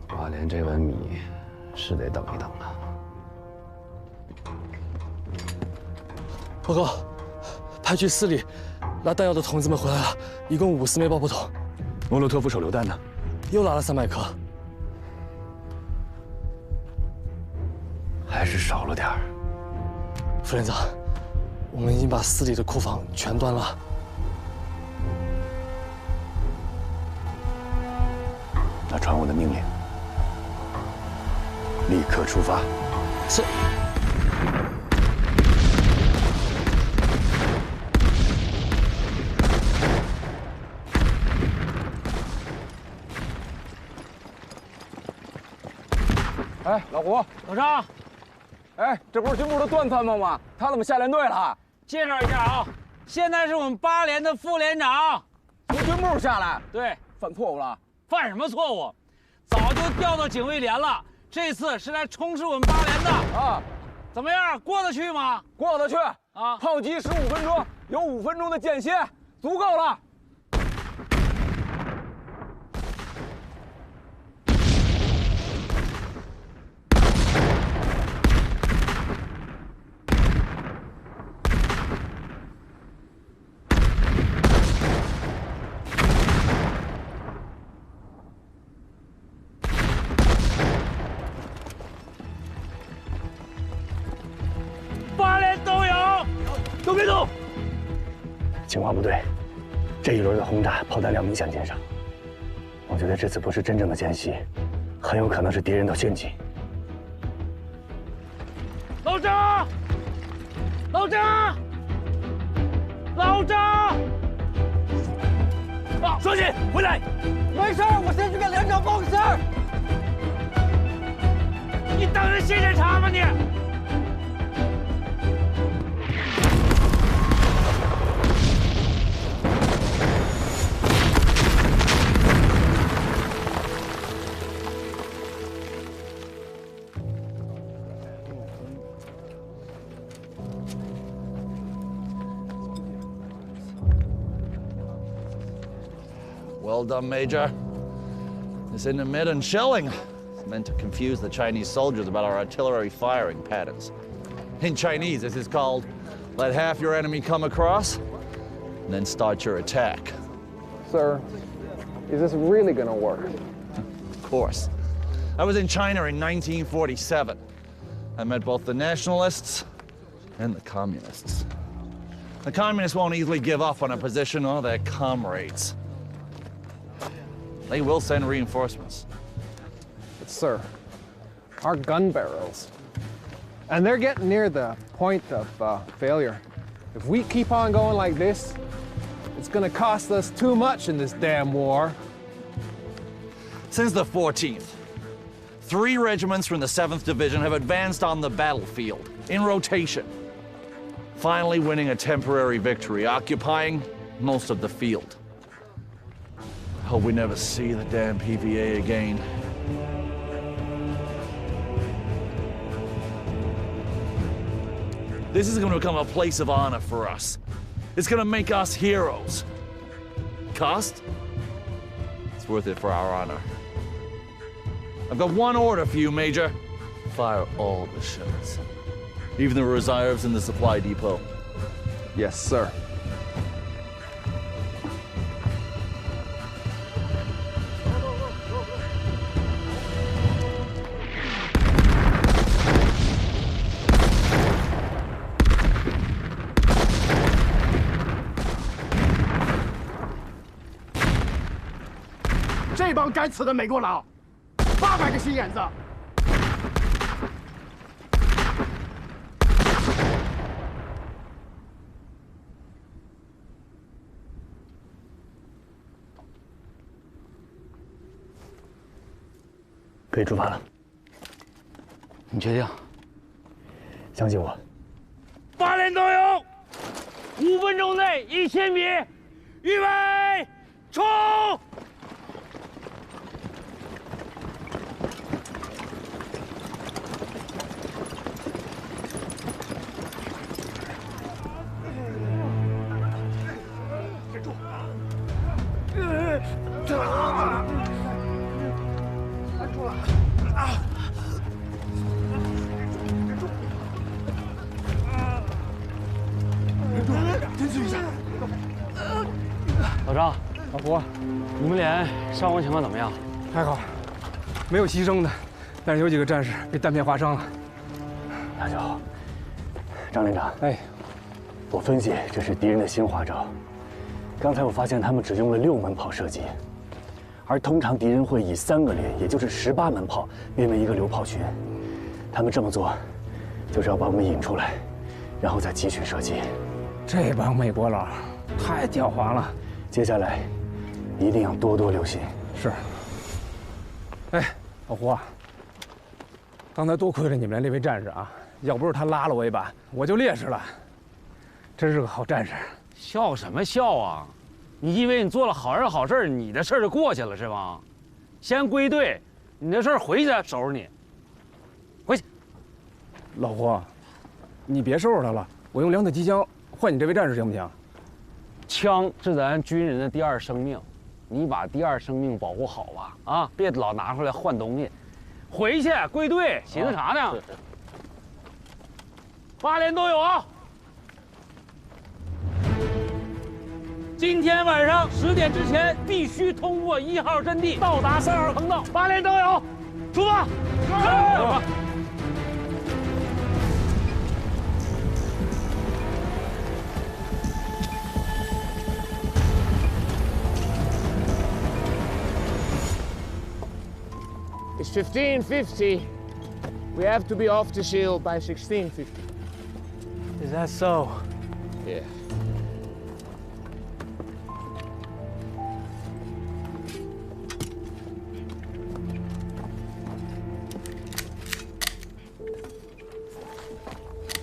8连这碗米是得等一等啊。报告，派去4里拉弹药的同志们回来了，一共50枚爆破筒。莫洛托夫手榴弹呢？又拉了300颗，还是少了点儿。副连长，我们已经把4里的库房全端了。那传我的命令，立刻出发。是。哎，老胡，老张，哎，这不是军部的段参谋吗？他怎么下连队了？介绍一下啊，现在是我们8连的副连长，从军部下来。对，犯错误了？犯什么错误？早就调到警卫连了，这次是来充实我们8连的啊。怎么样，过得去吗？过得去啊！炮击15分钟，有5分钟的间歇，足够了。手别动！情况不对，这一轮的轰炸炮弹量明显减少。我觉得这次不是真正的间隙，很有可能是敌人的陷阱。老张！老张！老张！双喜，回来！没事，我先去给连长报个信儿。你当人现检查吗你？Well done, Major. This intermittent shelling is meant to confuse the Chinese soldiers about our artillery firing patterns. In Chinese, this is called let half your enemy come across, and then start your attack. Sir, is this really gonna work? Of course. I was in China in 1947. I met both the nationalists and the communists. The communists won't easily give up on a position or their comrades. They will send reinforcements. But sir, our gun barrels, and they're getting near the point of failure. If we keep on going like this, it's gonna cost us too much in this damn war. Since the 14th, 3 regiments from the 7th Division have advanced on the battlefield in rotation, finally winning a temporary victory, occupying most of the field. Hope we never see the damn PVA again. This is going to become a place of honor for us. It's going to make us heroes. Cost? It's worth it for our honor. I've got one order for you, Major. Fire all the shots. Even the reserves in the supply depot. Yes, sir. “这帮该死的美国佬，800个心眼子！”可以出发了。你确定？相信我。8连都有，5分钟内1000米，预备，冲！老张，老胡，你们连伤亡情况怎么样？还好，没有牺牲的，但是有几个战士被弹片划伤了。那就好。张连长，哎，我分析这是敌人的新花招。刚才我发现他们只用了6门炮射击，而通常敌人会以3个连，也就是18门炮编为一个流炮群。他们这么做，就是要把我们引出来，然后再集群射击。这帮美国佬太狡猾了。接下来一定要多多留心。是。哎，老胡啊，刚才多亏了你们那位战士啊，要不是他拉了我一把，我就烈士了。真是个好战士。笑什么笑啊？你以为你做了好人好事，你的事儿就过去了是吗？先归队，你的事儿回去收拾你。回去。老胡，你别收拾他了，我用2挺机枪换你这位战士行不行？枪是咱军人的第2生命，你把第2生命保护好吧，啊，别老拿出来换东西。回去归队，寻思啥呢？8连都有啊！今天晚上10点之前必须通过1号阵地到达3号坑道。8连都有，出发！是。 老 15:50. We have to be off the shield by 16:50. Is that so? Yeah.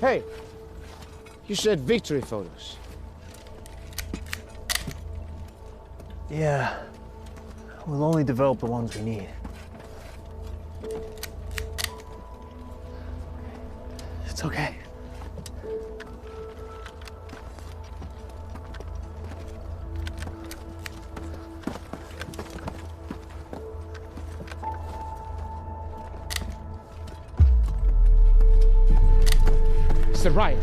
Hey, you said victory photos. Yeah. We'll only develop the ones we need. It's okay. Mr. Ryan,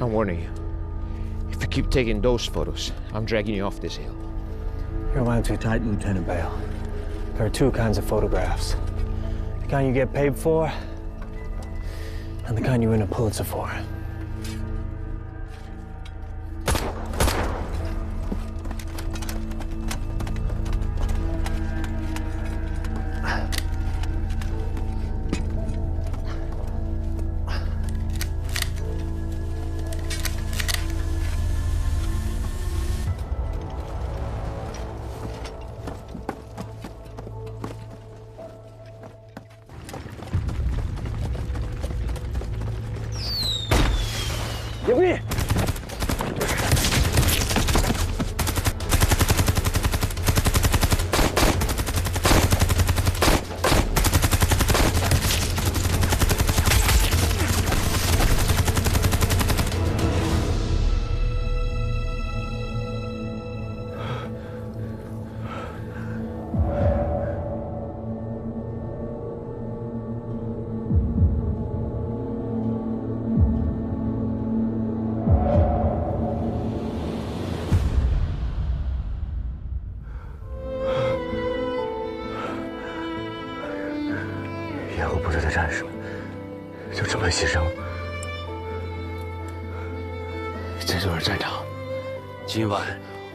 I'm warning you. If you keep taking those photos, I'm dragging you off this hill. You're wound too tight, Lieutenant Bale. There are two kinds of photographs. The kind you get paid for, and the kind you win a Pulitzer for.迎宾！野后部队的战士们就这么牺牲，这就是战场。今晚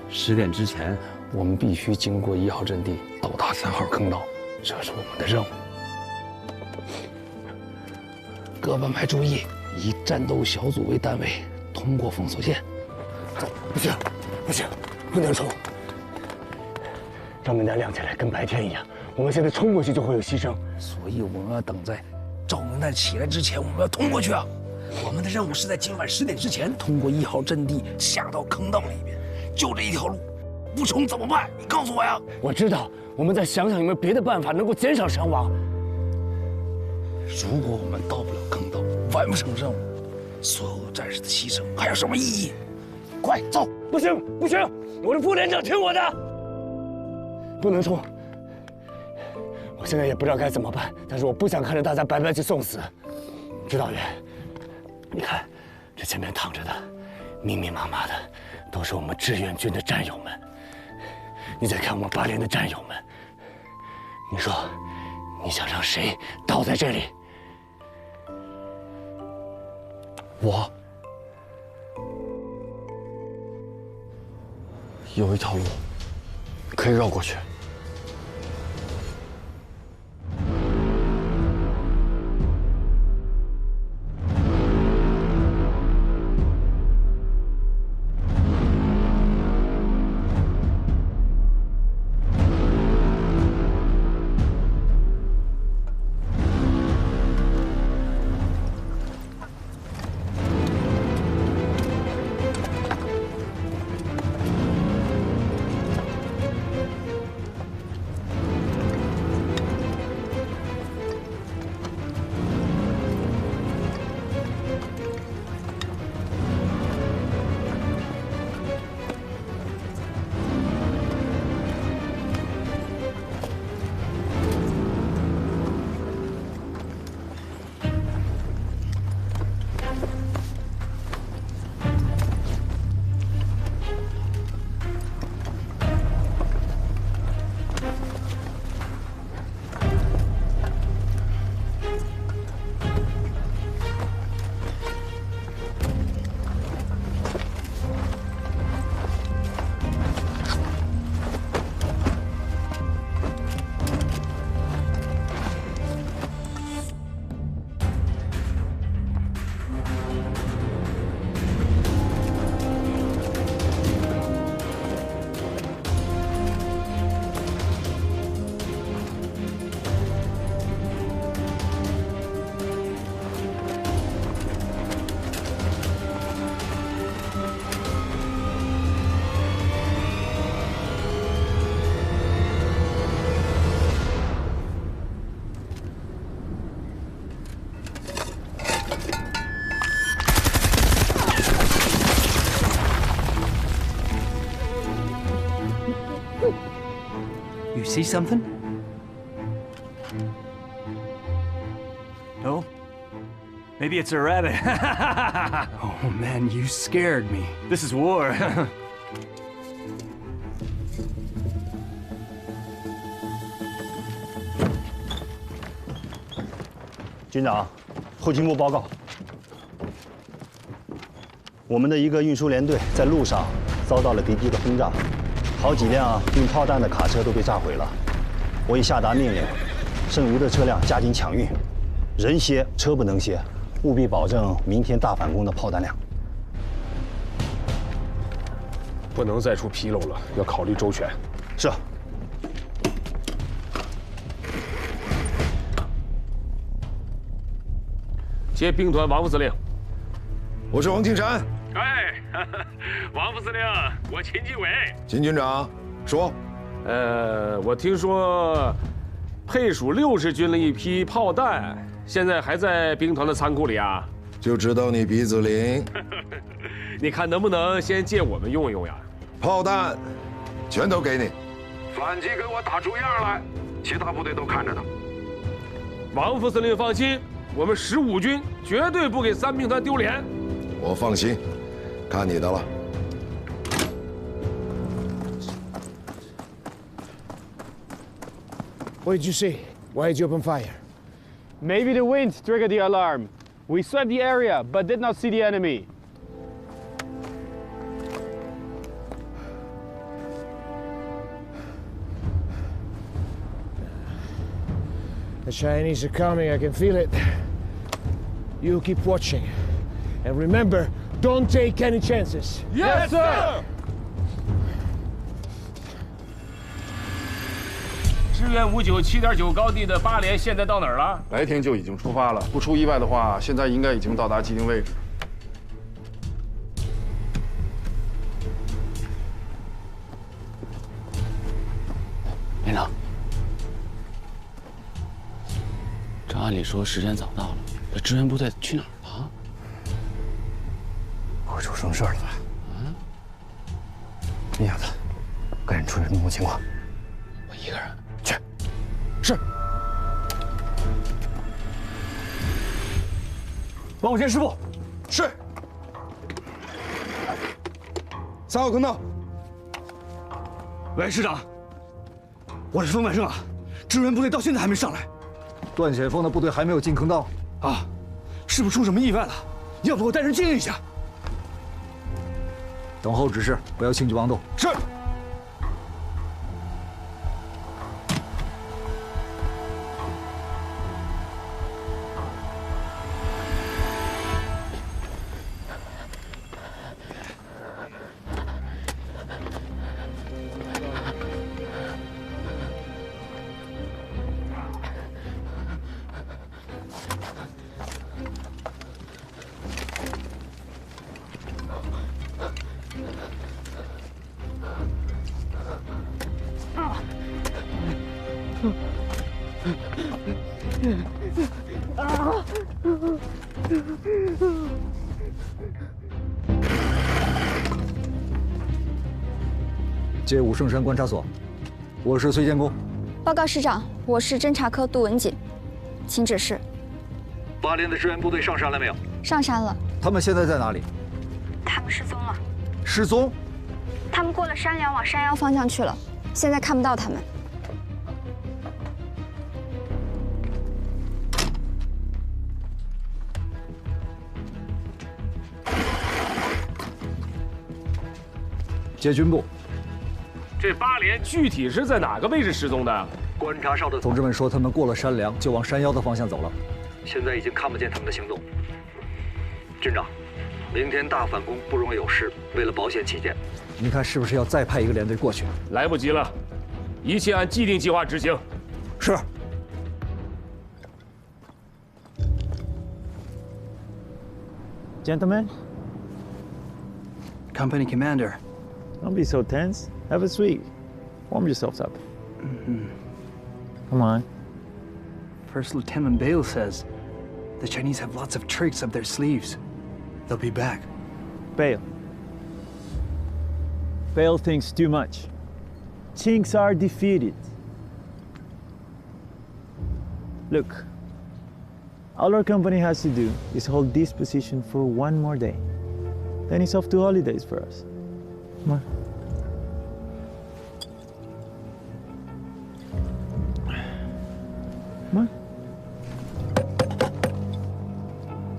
10点之前，我们必须经过1号阵地，到达3号坑道，这是我们的任务。各班排注意，以战斗小组为单位，通过封锁线。走，不行，不行，不能冲！让门单亮起来，跟白天一样。我们现在冲过去就会有牺牲，所以我们要等在照明弹起来之前，我们要通过去啊！我们的任务是在今晚10点之前通过1号阵地，下到坑道里面，就这一条路，不冲怎么办？你告诉我呀！我知道，我们再想想有没有别的办法能够减少伤亡。如果我们到不了坑道，完不成任务，所有战士的牺牲还有什么意义？快走！不行，不行，我是副连长，听我的，不能冲。我现在也不知道该怎么办，但是我不想看着大家白白去送死。指导员，你看，这前面躺着的，密密麻麻的，都是我们志愿军的战友们。你再看我们8连的战友们，你说，你想让谁倒在这里？我有一条路可以绕过去。see something? No? Maybe it's a rabbit. Oh man, you scared me. This is war. 军长，后勤部报告，我们的一个运输连队在路上遭到了敌机的轰炸，好几辆运炮弹的卡车都被炸毁了。我已下达命令，剩余的车辆加紧抢运，人歇车不能歇，务必保证明天大反攻的炮弹量。不能再出纰漏了，要考虑周全。是。 接兵团王副司令，我是王庆山。哎，王副司令，我秦继伟。秦军长，说。我听说配属60军的一批炮弹，现在还在兵团的仓库里啊。就知道你鼻子灵。你看能不能先借我们用一用呀？炮弹，全都给你。反击给我打出样来，其他部队都看着呢。王副司令放心。 我们15军绝对不给3兵团丢脸。我放心，看你的了。What did you see? Why did you open fire? Maybe the wind triggered the alarm. We swept the area, but did not see the enemy. The Chinese are coming, I can feel it. You keep watching. And remember, don't take any chances. Yes, sir! 支援597.9高地的8连现在到哪儿了？白天就已经出发了，不出意外的话，现在应该已经到达既定位置。连长。 这按理说时间早到了，这支援部队去哪儿了？不会出什么事儿了吧？嗯，你小子，赶紧处理目前情况。我一个人去。是。帮我监视部。是。3号坑道。喂，师长，我是冯满胜啊，支援部队到现在还没上来。 段显峰的部队还没有进坑道啊，是不是出什么意外了？要不我带人接应一下。等候指示，不要轻举妄动。是。接武圣山观察所，我是崔建功。报告师长，我是侦察科杜文锦，请指示。8连的支援部队上山了没有？上山了。他们现在在哪里？他们失踪了。失踪？他们过了山梁往山腰方向去了，现在看不到他们。 接军部。这8连具体是在哪个位置失踪的？观察哨的同志们说，他们过了山梁就往山腰的方向走了。现在已经看不见他们的行动。军长，明天大反攻不容有失，为了保险起见，您看是不是要再派一个连队过去？来不及了，一切按既定计划执行。是。 Gentlemen, Company Commander. Don't be so tense. Have a sweet. Warm yourselves up. Come on. First Lieutenant Bale says the Chinese have lots of tricks up their sleeves. They'll be back. Bale. Bale thinks too much. Chinks are defeated. Look, all our company has to do is hold this position for one more day. Then it's off to holidays for us. Come on. Come on.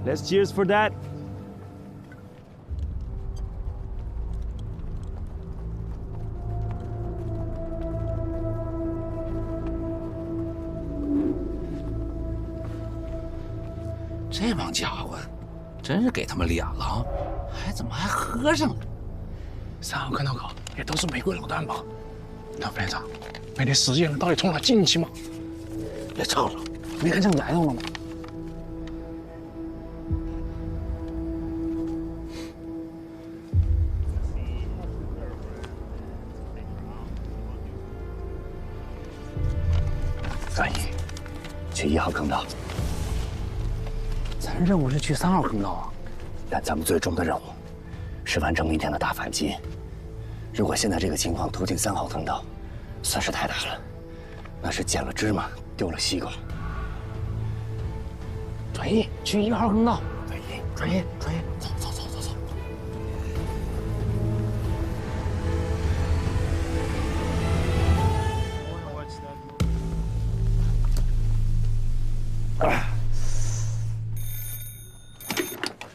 Let's cheers for that.这帮家伙，真是给他们脸了啊！怎么还喝上了？3号坑道口也都是美国导弹吧？那副连长，美帝实际上到底从哪进去吗？别吵了，没看正来头了吗？转移，去1号坑道。 咱任务是去3号坑道啊，但咱们最终的任务是完成明天的大反击。如果现在这个情况突进3号坑道，损失太大了，那是捡了芝麻丢了西瓜。转移，去1号坑道。转移，走。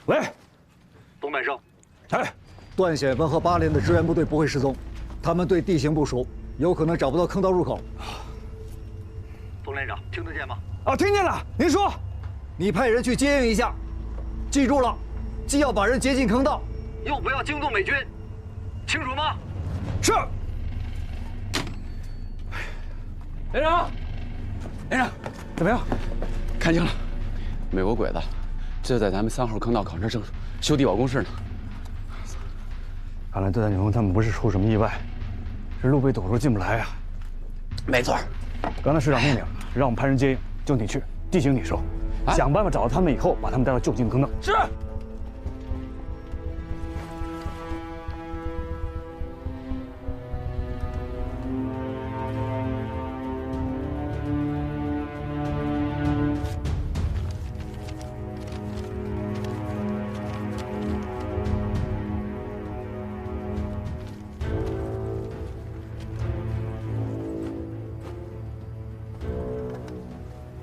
喂，东北生，哎，段显文和8连的支援部队不会失踪，他们对地形不熟，有可能找不到坑道入口。东连长，听得见吗？啊，听见了。您说，你派人去接应一下，记住了，既要把人接进坑道，又不要惊动美军，清楚吗？是。连长，怎么样？看清了，美国鬼子。 就在咱们3号坑道口这正修地堡工事呢。看来段永他们不是出什么意外，是路被堵住进不来呀。没错，刚才师长命令让我们派人接应，就你去，地形你熟，想办法找到他们以后，把他们带到就近坑道。是。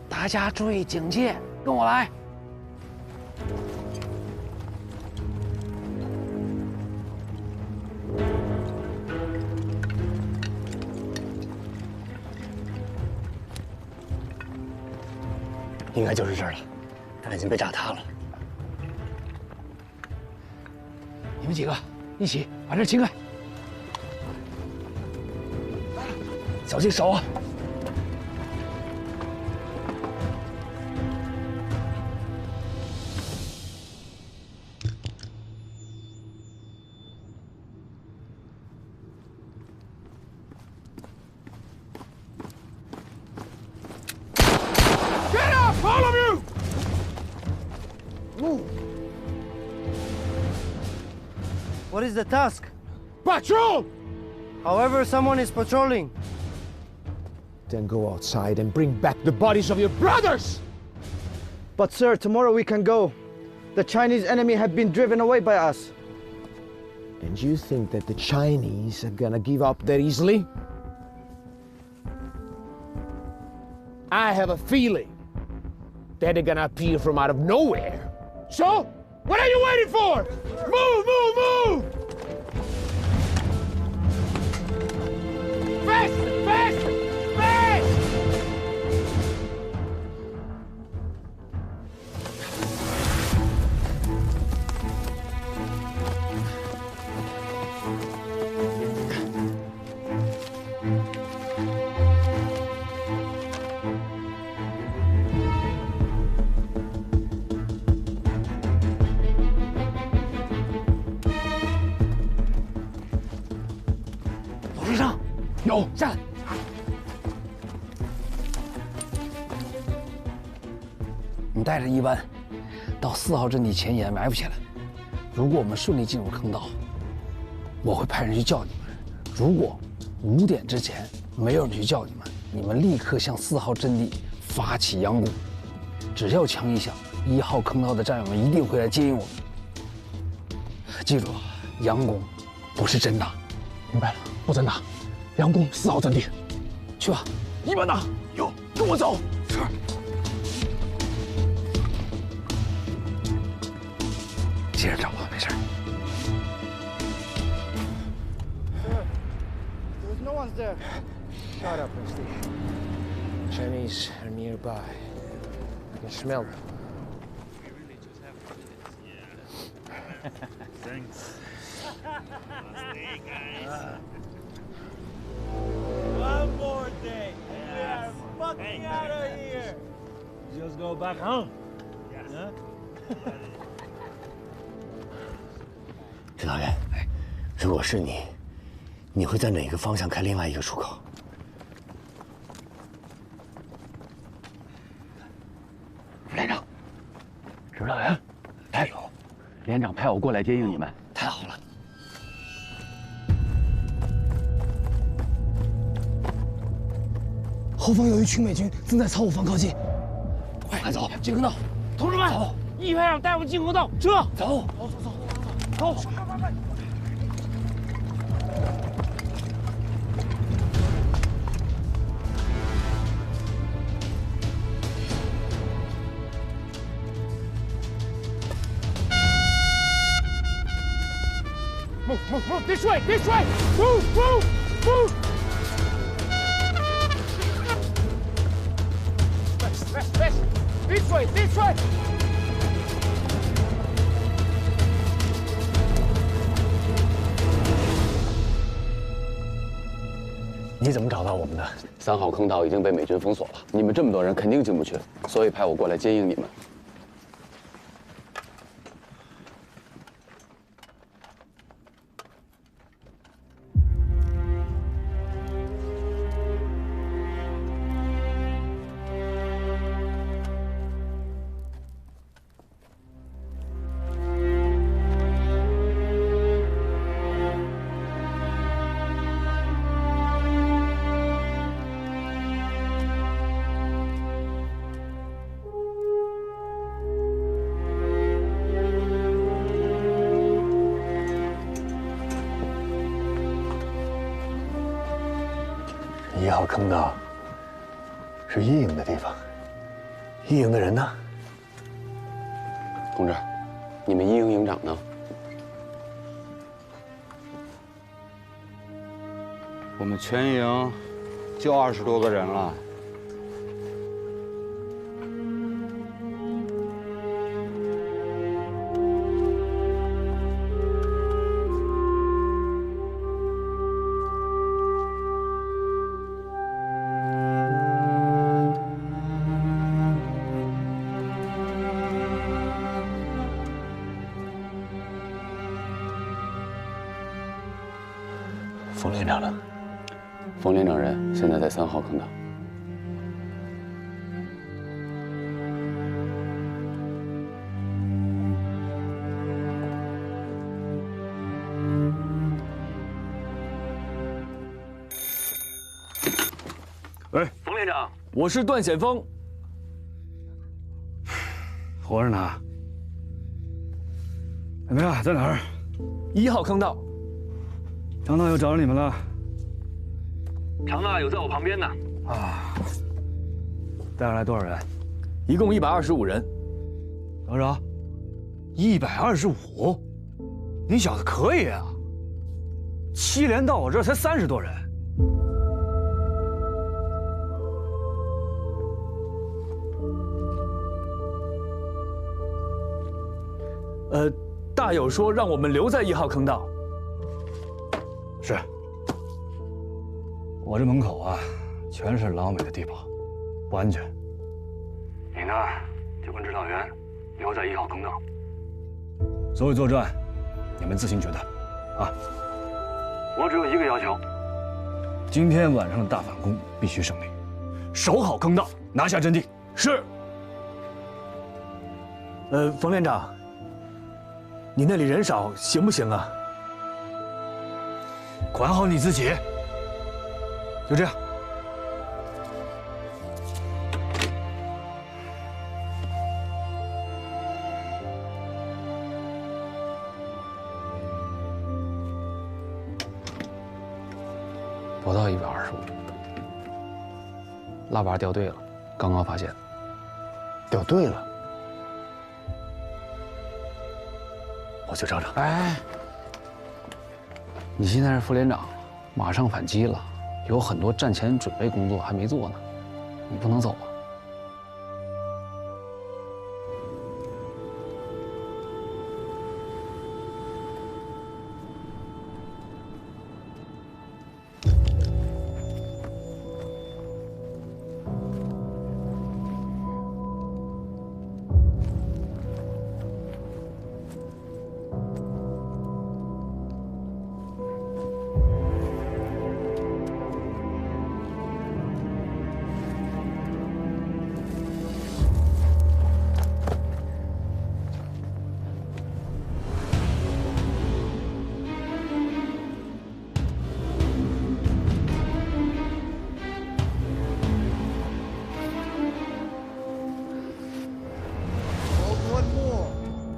大家注意警戒，跟我来。应该就是这儿了，但已经被炸塌了。你们几个一起把这清开，小心手啊！ What is the task? Patrol! However, someone is patrolling. Then go outside and bring back the bodies of your brothers! But sir, tomorrow we can go. The Chinese enemy have been driven away by us. And you think that the Chinese are gonna give up that easily? I have a feeling that they're gonna appear from out of nowhere. So, what are you waiting for? Move, move, move! Fast, fast, fast!有，下来。你带着一班到4号阵地前沿埋伏起来。如果我们顺利进入坑道，我会派人去叫你们。如果5点之前没有人去叫你们，你们立刻向4号阵地发起佯攻。只要枪一响，1号坑道的战友们一定会来接应我们。记住，佯攻不是真打。明白了，不真打，佯攻4号阵地。去吧，1班的有，跟我走。是。 接着找吧，没事。 There's no one's there. Shut up, Misty. Chinese are nearby. I can smell them. Thanks. One more day. We are fucking out of here. Just go back home. Huh? 指导员，如果是你，你会在哪个方向开另外一个出口？副连长，指导员，太有，连长派我过来接应你们，太好了。后方有一群美军正在朝我方靠近，快走，进坑道！同志们，一排长带我们进坑道，撤！走，走！ Move, move, move! This way, this way! Move, move, move! West, west, west! This way, this way! 你怎么找到我们的？3号坑道已经被美军封锁了，你们这么多人肯定进不去，所以派我过来接应你们。 1号坑道是一营的地方，一营的人呢？同志，你们一营营长呢？我们全营就20多个人了。冯连长呢？冯连长人现在在3号坑道。喂，冯连长，我是段显峰。活着呢。怎么样，在哪儿？1号坑道。 长大又找着你们了。长大有在我旁边呢。啊，带上来多少人？一共125人。多少？125？你小子可以啊！7连到我这儿才30多人。大友说让我们留在1号坑道。 是，我这门口啊，全是老美的地堡，不安全。你呢，就跟指导员留在1号坑道。所有作战，你们自行决断，啊。我只有一个要求，今天晚上的大反攻必须胜利，守好坑道，拿下阵地。是。冯连长，你那里人少行不行啊？ 管好你自己，就这样。不到125，腊八掉队了，刚刚发现。掉队了，我去找找。哎，你现在是副连长，马上反击了，有很多战前准备工作还没做呢，你不能走啊。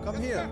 Come here.